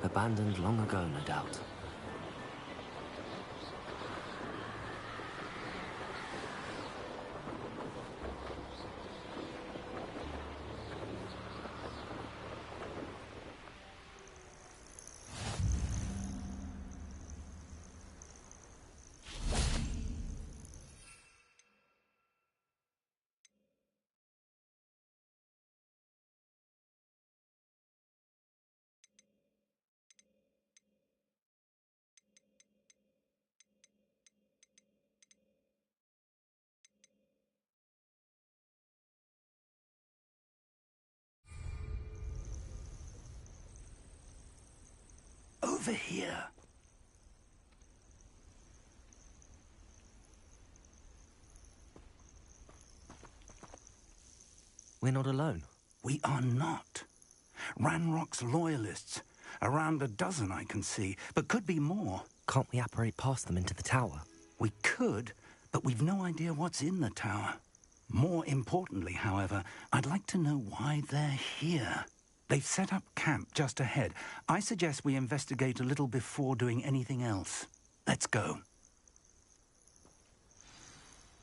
Abandoned long ago, no doubt. Over here. We're not alone. We are not. Ranrock's loyalists. Around a dozen I can see, but could be more. Can't we apparate past them into the tower? We could, but we've no idea what's in the tower. More importantly, however, I'd like to know why they're here. They've set up camp just ahead. I suggest we investigate a little before doing anything else. Let's go.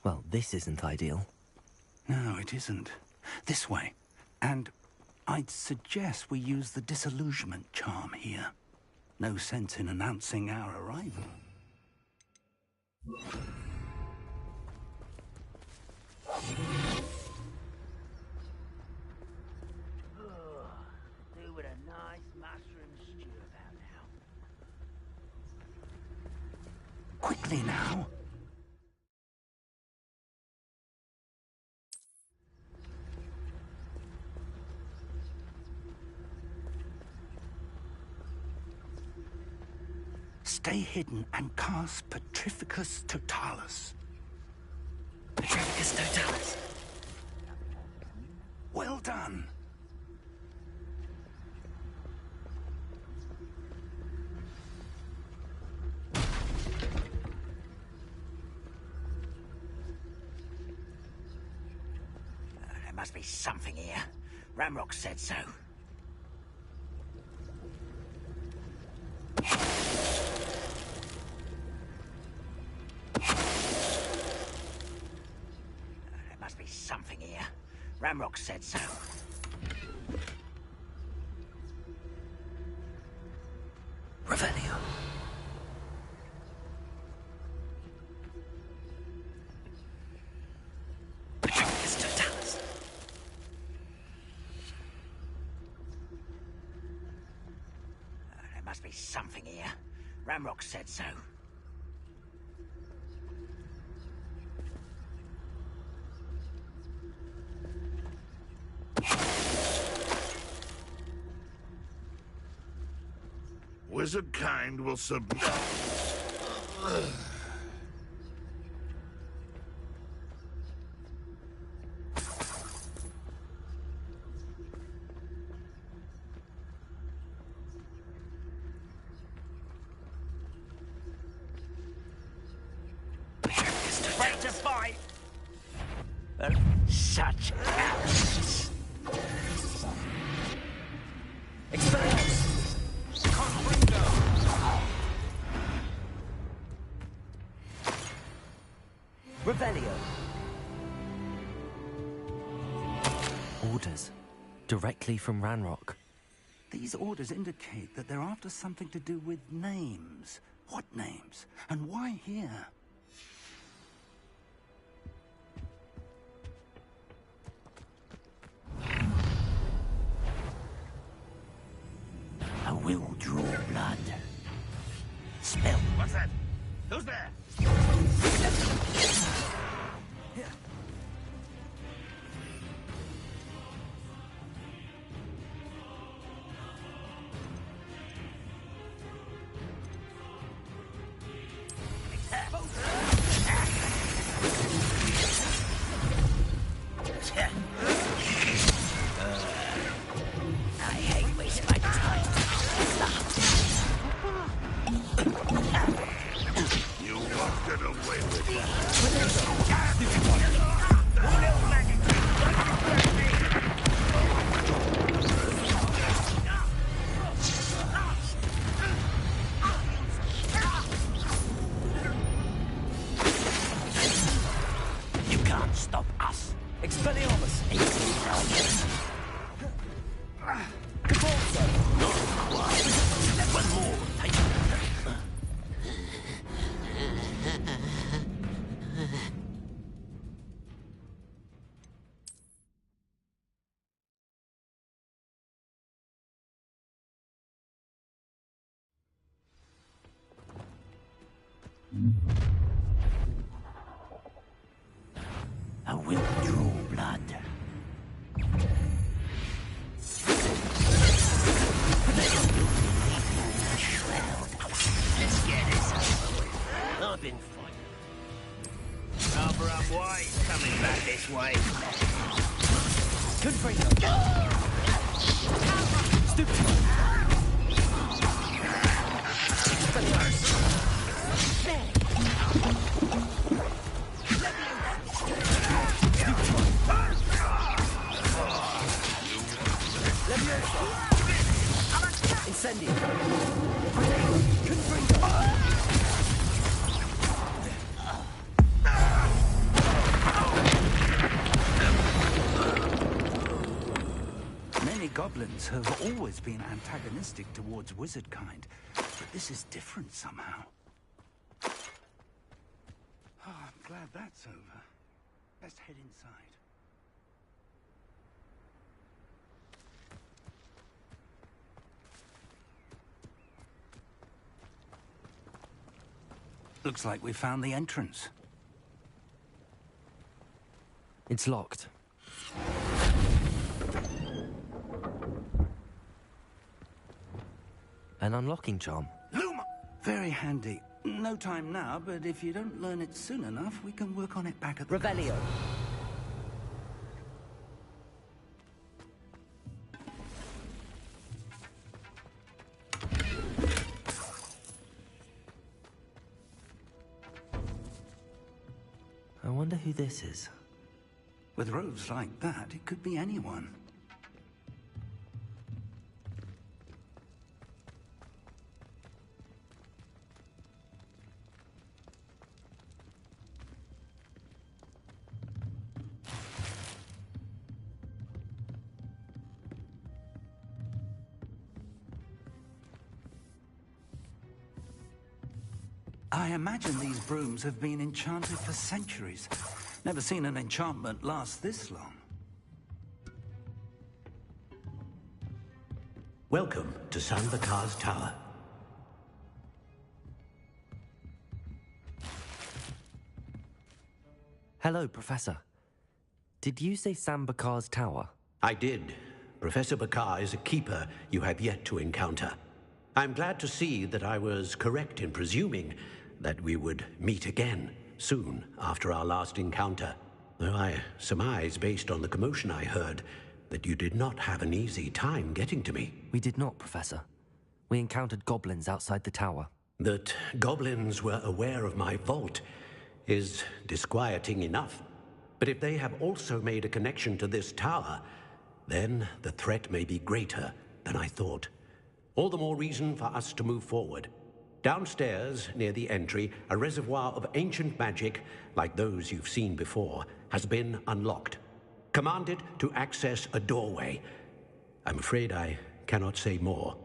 Well, this isn't ideal. No, it isn't. This way. And I'd suggest we use the disillusionment charm here. No sense in announcing our arrival. Do with a nice mushroom stew about now. Quickly now. Stay hidden and cast Petrificus Totalis. Petrificus Totalis. Well done. There must be something here. Ranrock said so. There must be something here. Ranrock said so. Revelio. Petrificus Totalis. There must be something here. Ranrock said so. Wizard kind will submit. Ready to fight! Such arrogance! Experience! Revelio. Orders. Directly from Ranrock. These orders indicate that they're after something to do with names. What names? And why here? I will draw blood. Spell. What's that? Who's there? I hate wasting my time. You won't get away with that. You can't stop us. Expelliarmus! One more. I will draw blood. Let's get this over with. I've been fighting. Barbara White coming back this way. Good for you. Stupid. Incendio. Many goblins have always been antagonistic towards wizard kind, but this is different somehow. Oh, I'm glad that's over. Let's head inside. Looks like we found the entrance. It's locked. An unlocking charm. Luma! Very handy. No time now, but if you don't learn it soon enough, we can work on it back at the... Revelio. I wonder who this is. With robes like that, it could be anyone. I imagine these brooms have been enchanted for centuries. Never seen an enchantment last this long. Welcome to San Bakar's Tower. Hello, Professor. Did you say Sam Bakar's tower? I did. Professor Bakar is a keeper you have yet to encounter. I'm glad to see that I was correct in presuming that we would meet again soon after our last encounter. Though I surmise, based on the commotion I heard, that you did not have an easy time getting to me. We did not, Professor. We encountered goblins outside the tower. That goblins were aware of my vault is disquieting enough. But if they have also made a connection to this tower, then the threat may be greater than I thought. All the more reason for us to move forward. Downstairs, near the entry, a reservoir of ancient magic, like those you've seen before, has been unlocked. Commanded to access a doorway. I'm afraid I cannot say more.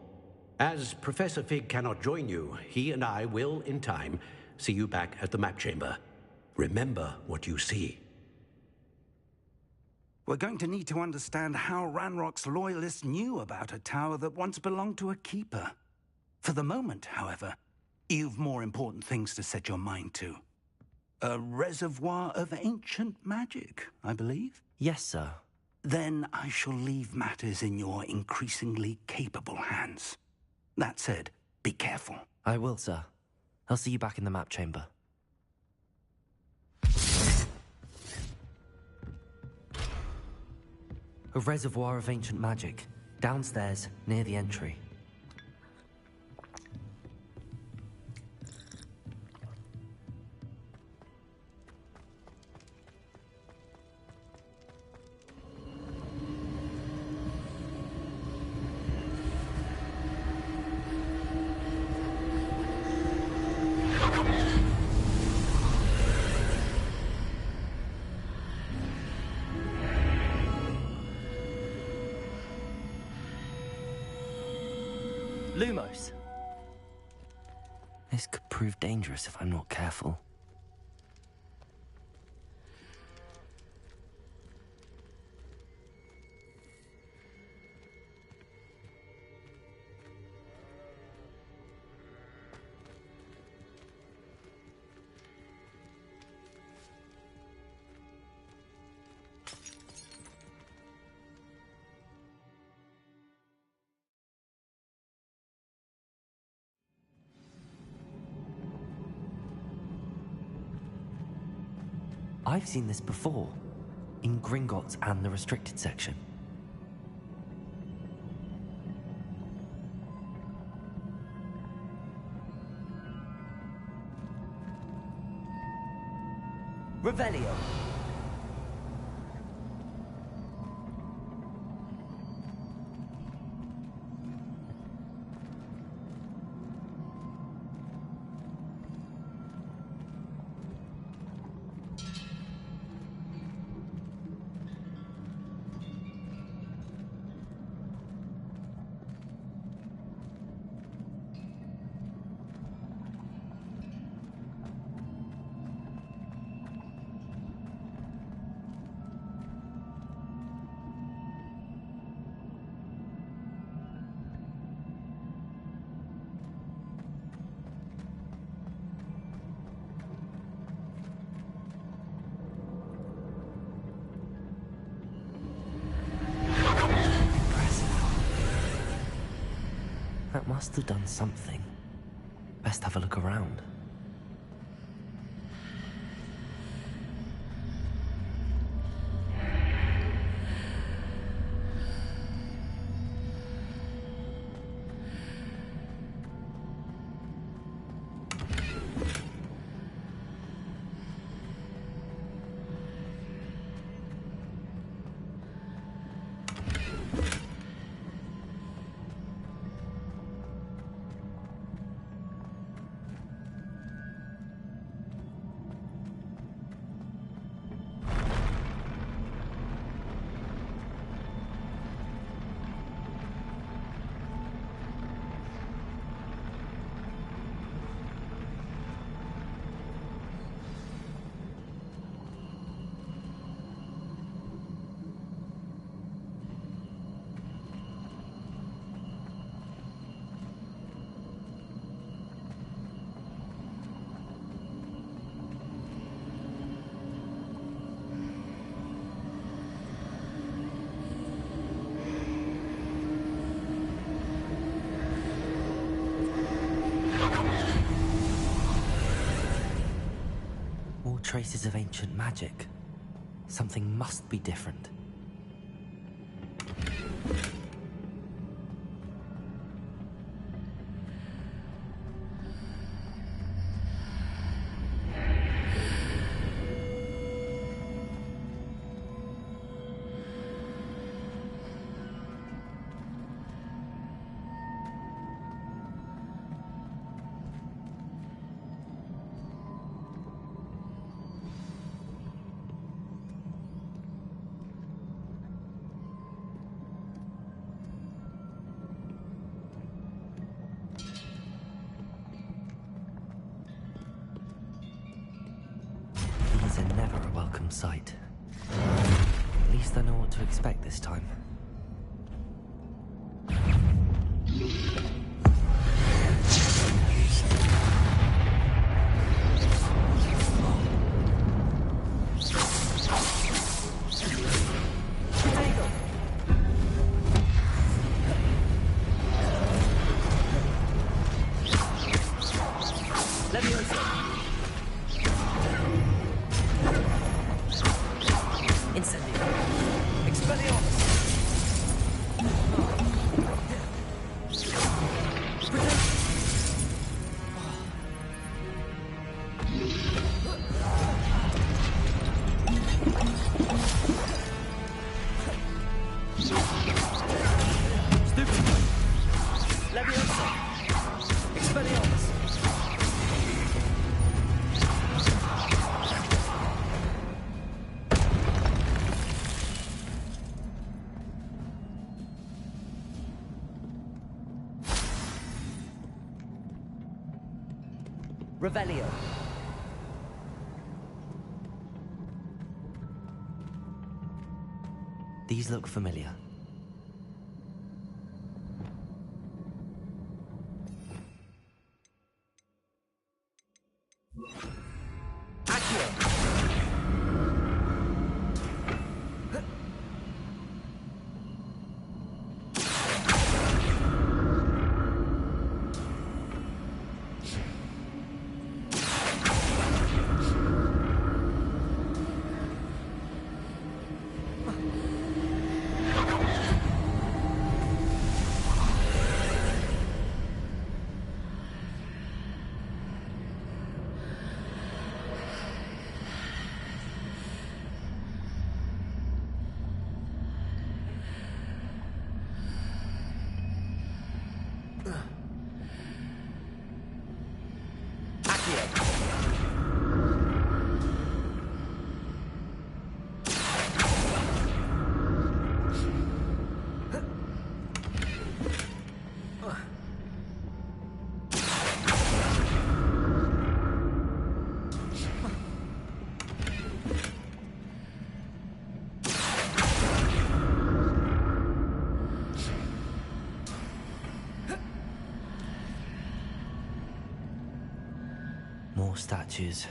As Professor Fig cannot join you, he and I will, in time, see you back at the map chamber. Remember what you see. We're going to need to understand how Ranrock's loyalists knew about a tower that once belonged to a keeper. For the moment, however, you've more important things to set your mind to. A reservoir of ancient magic, I believe? Yes, sir. Then I shall leave matters in your increasingly capable hands. That said, be careful. I will, sir. I'll see you back in the map chamber. A reservoir of ancient magic. Downstairs, near the entry. Lumos! This could prove dangerous if I'm not careful. I've seen this before, in Gringotts and the restricted section. Revelio. That must have done something. Best have a look around. Traces of ancient magic. Something must be different. sight. At least I know what to expect this time. Revelio. These look familiar. More statues.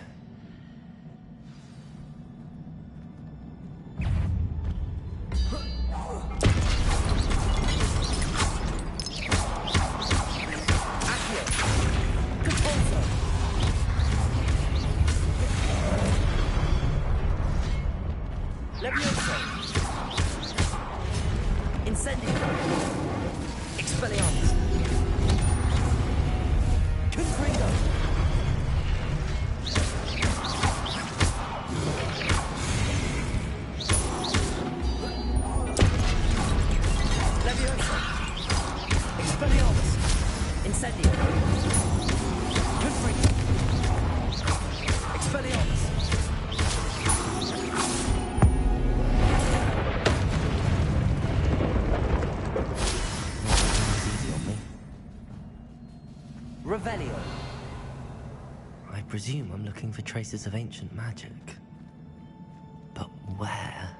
Revelio. I presume I'm looking for traces of ancient magic. But where?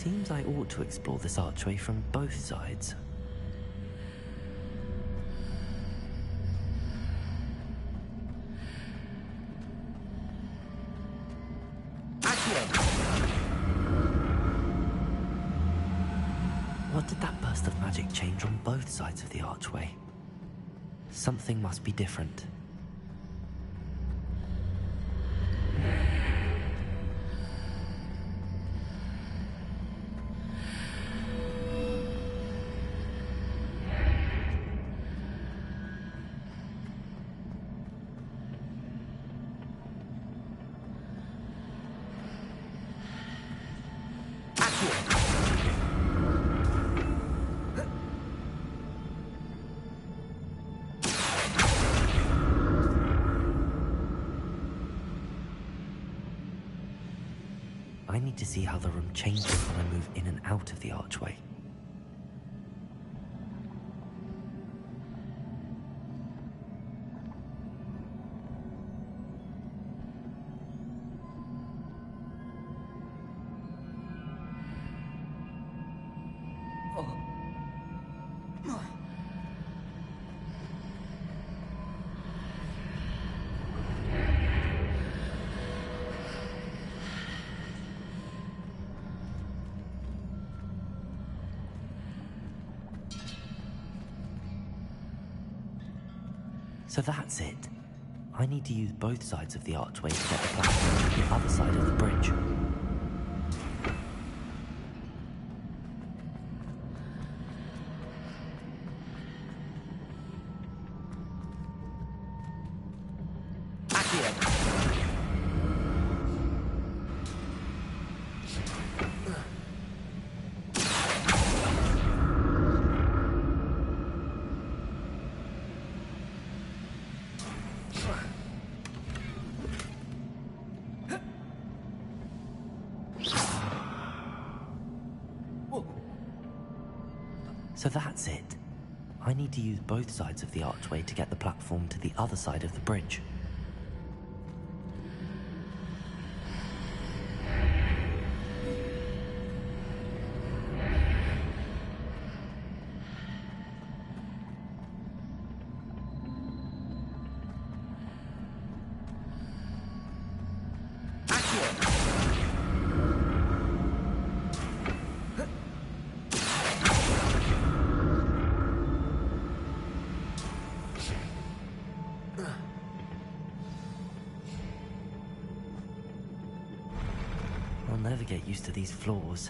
seems I ought to explore this archway from both sides. What did that burst of magic change on both sides of the archway? Something must be different. I need to see how the room changes when I move in and out of the archway. So that's it. I need to use both sides of the archway to get the platform to the other side of the bridge. So that's it. I need to use both sides of the archway to get the platform to the other side of the bridge. I'll never get used to these floors.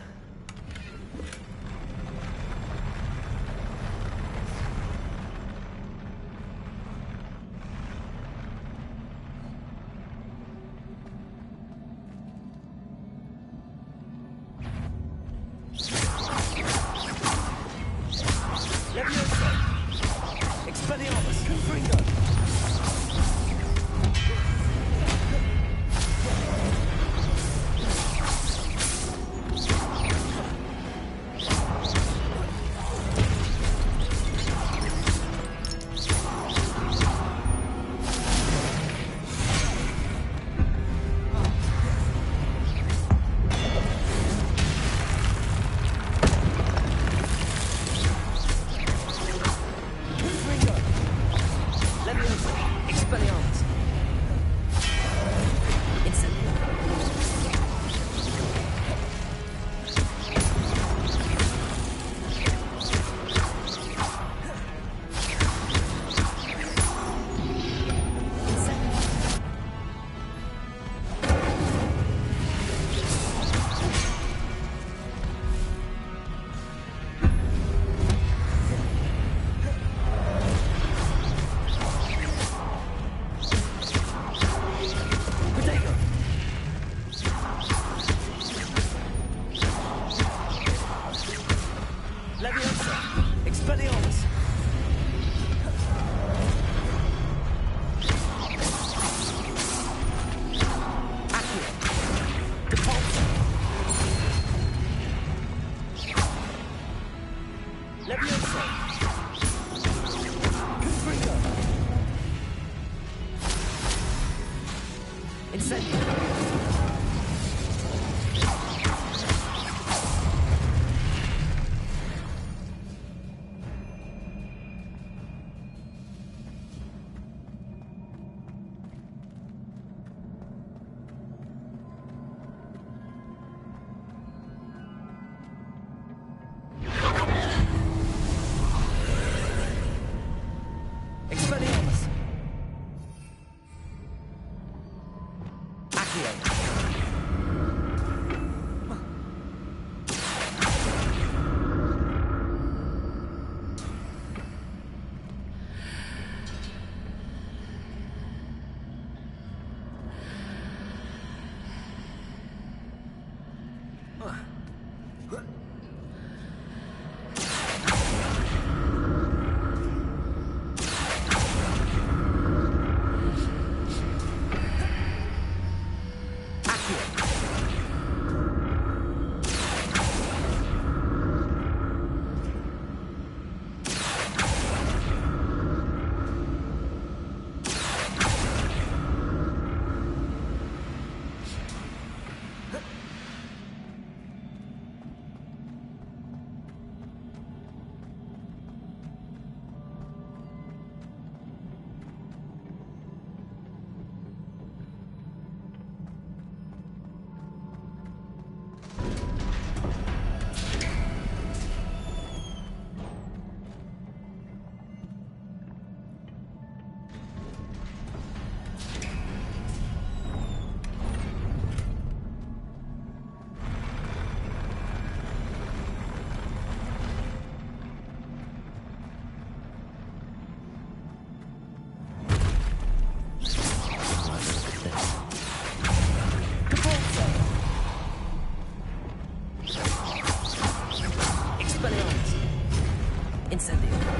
Incendio.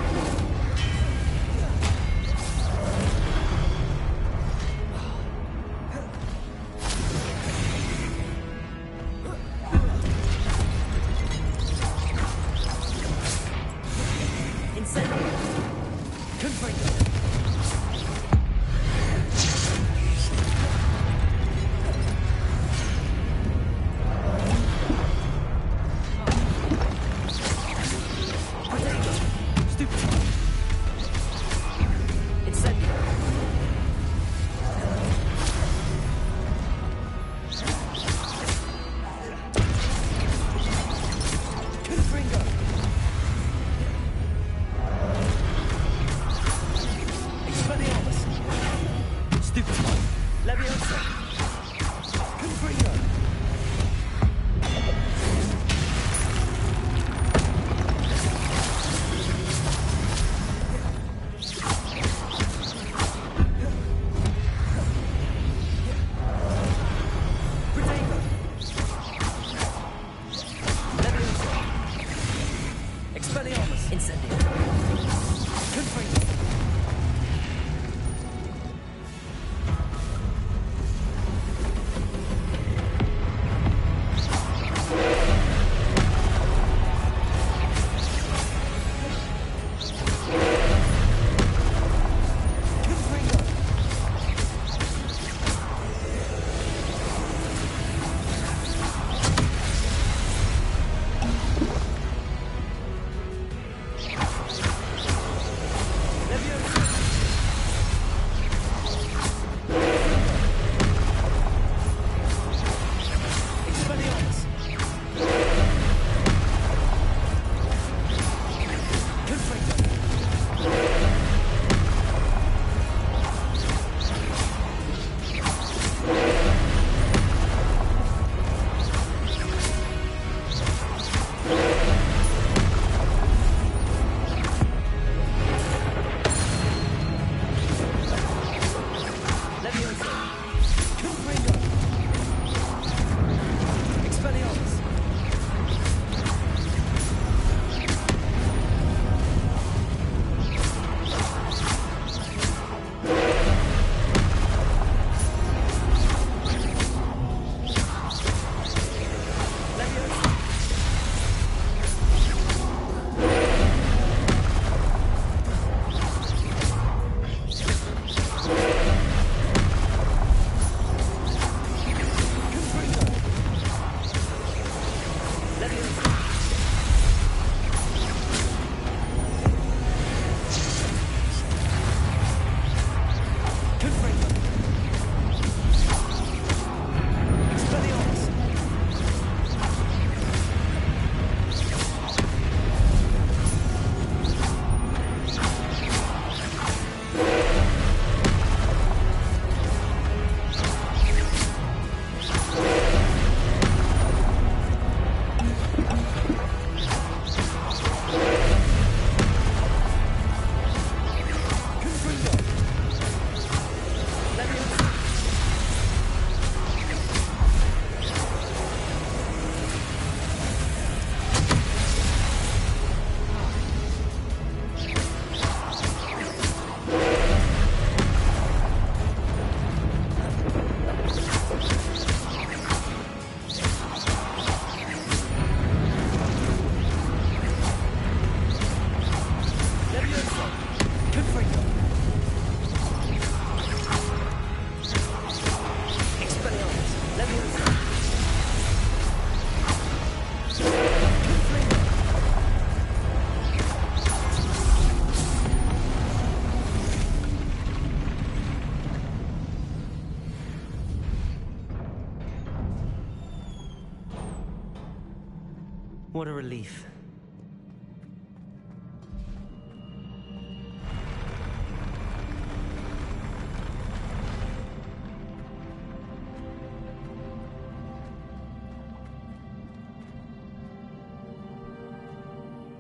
What a relief.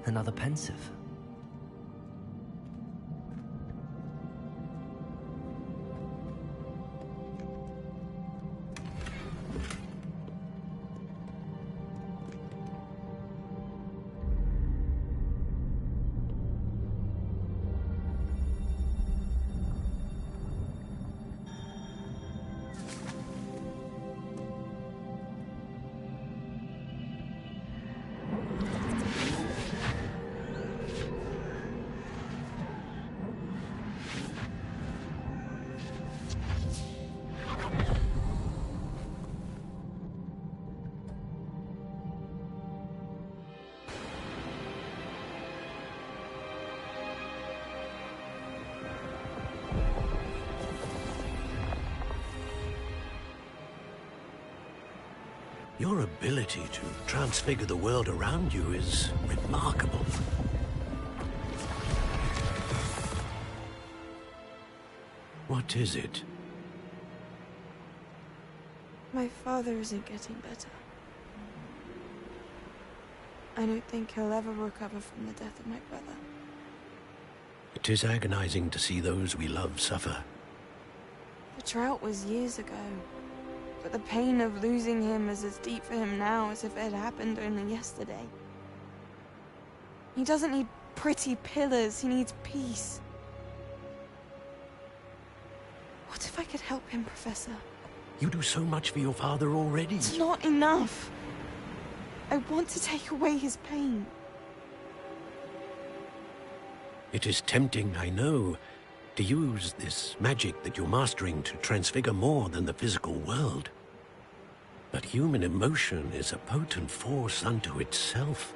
Another pensive. Your ability to transfigure the world around you is remarkable. What is it? My father isn't getting better. I don't think he'll ever recover from the death of my brother. It is agonizing to see those we love suffer. The drought was years ago, but the pain of losing him is as deep for him now as if it had happened only yesterday. He doesn't need pretty pillars, he needs peace. What if I could help him, Professor? You do so much for your father already. It's not enough. I want to take away his pain. It is tempting, I know, to use this magic that you're mastering to transfigure more than the physical world. But human emotion is a potent force unto itself.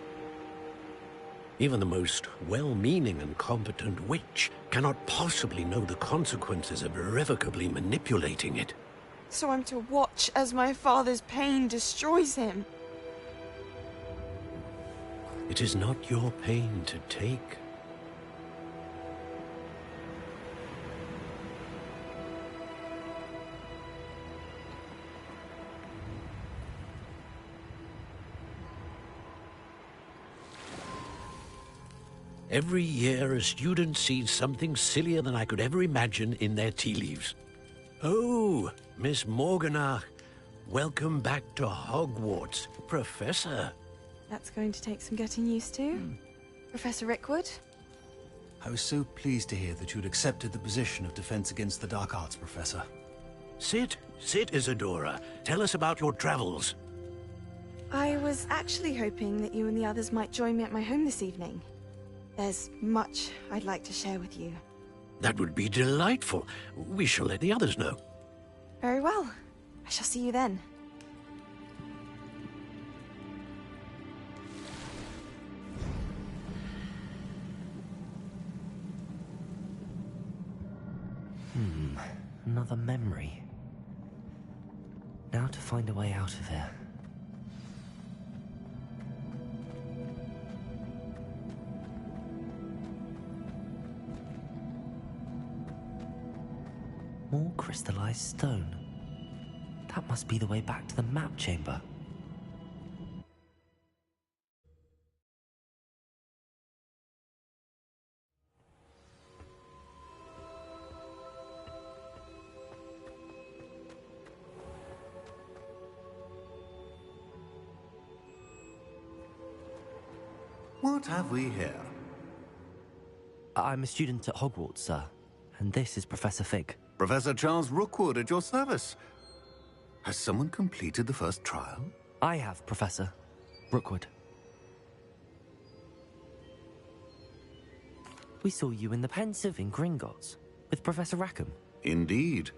Even the most well-meaning and competent witch cannot possibly know the consequences of irrevocably manipulating it. So I'm to watch as my father's pain destroys him. It is not your pain to take. Every year, a student sees something sillier than I could ever imagine in their tea leaves. Oh, Miss Morganach, welcome back to Hogwarts, Professor. That's going to take some getting used to. Professor Rickwood? I was so pleased to hear that you'd accepted the position of Defense Against the Dark Arts, Professor. Sit, Isadora. Tell us about your travels. I was actually hoping that you and the others might join me at my home this evening. There's much I'd like to share with you. That would be delightful. We shall let the others know. Very well. I shall see you then. Another memory. Now to find a way out of here. More crystallized stone. That must be the way back to the map chamber. What have we here? I'm a student at Hogwarts, sir. And this is Professor Fig. Professor Charles Rookwood at your service. Has someone completed the first trial? I have, Professor Rookwood. We saw you in the Pensive in Gringotts with Professor Rackham. Indeed.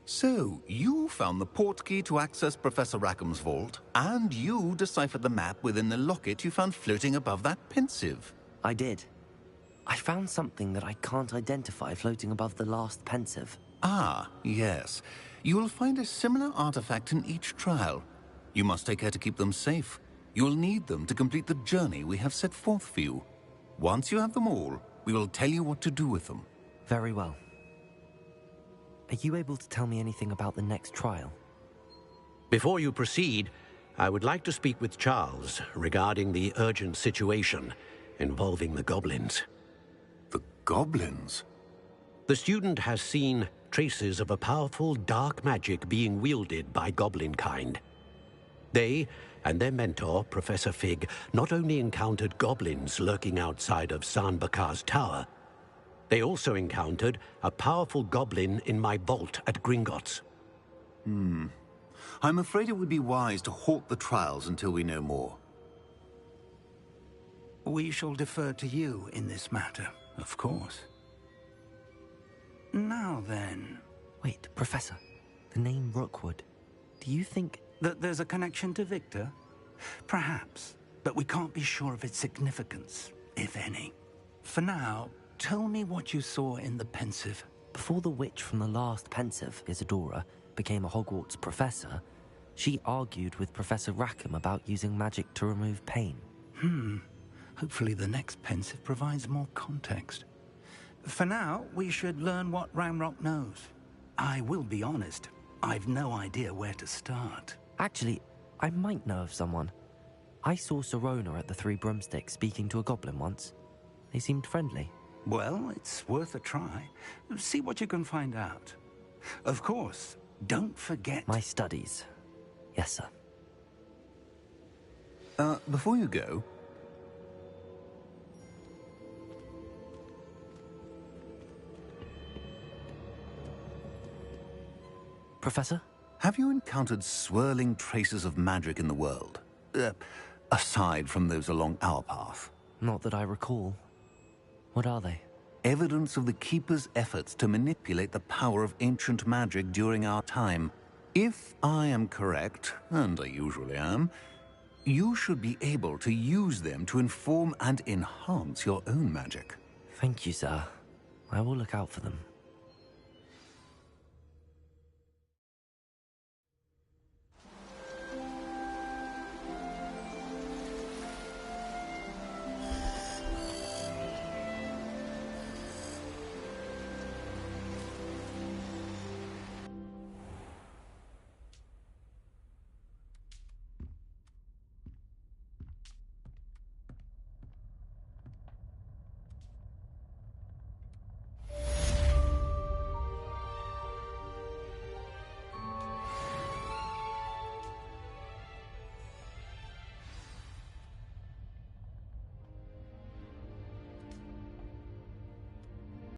So, you found the portkey to access Professor Rackham's vault, and you deciphered the map within the locket you found floating above that Pensive. I did. I found something that I can't identify floating above the last Pensive. Ah, yes. You will find a similar artifact in each trial. You must take care to keep them safe. You will need them to complete the journey we have set forth for you. Once you have them all, we will tell you what to do with them. Very well. Are you able to tell me anything about the next trial? Before you proceed, I would like to speak with Charles regarding the urgent situation involving the goblins. The goblins? The student has seen traces of a powerful dark magic being wielded by goblin kind. They and their mentor, Professor Fig, not only encountered goblins lurking outside of San Bakar's tower, they also encountered a powerful goblin in my vault at Gringotts. I'm afraid it would be wise to halt the trials until we know more. We shall defer to you in this matter, of course. Now then... Wait, Professor. The name Rookwood. Do you think... that there's a connection to Victor? Perhaps, but we can't be sure of its significance, if any. For now, tell me what you saw in the Pensive. Before the witch from the last Pensive, Isadora, became a Hogwarts professor, She argued with Professor Rackham about using magic to remove pain. Hopefully the next pensive provides more context. For now, we should learn what Ranrock knows. I will be honest, I've no idea where to start. Actually, I might know of someone. I saw Sirona at the Three Broomsticks speaking to a goblin once. They seemed friendly. Well, it's worth a try. See what you can find out. Of course, don't forget... My studies. Yes, sir. Before you go... Professor? Have you encountered swirling traces of magic in the world? Aside from those along our path? Not that I recall. What are they? Evidence of the Keeper's efforts to manipulate the power of ancient magic during our time. If I am correct, and I usually am, you should be able to use them to inform and enhance your own magic. Thank you, sir. I will look out for them.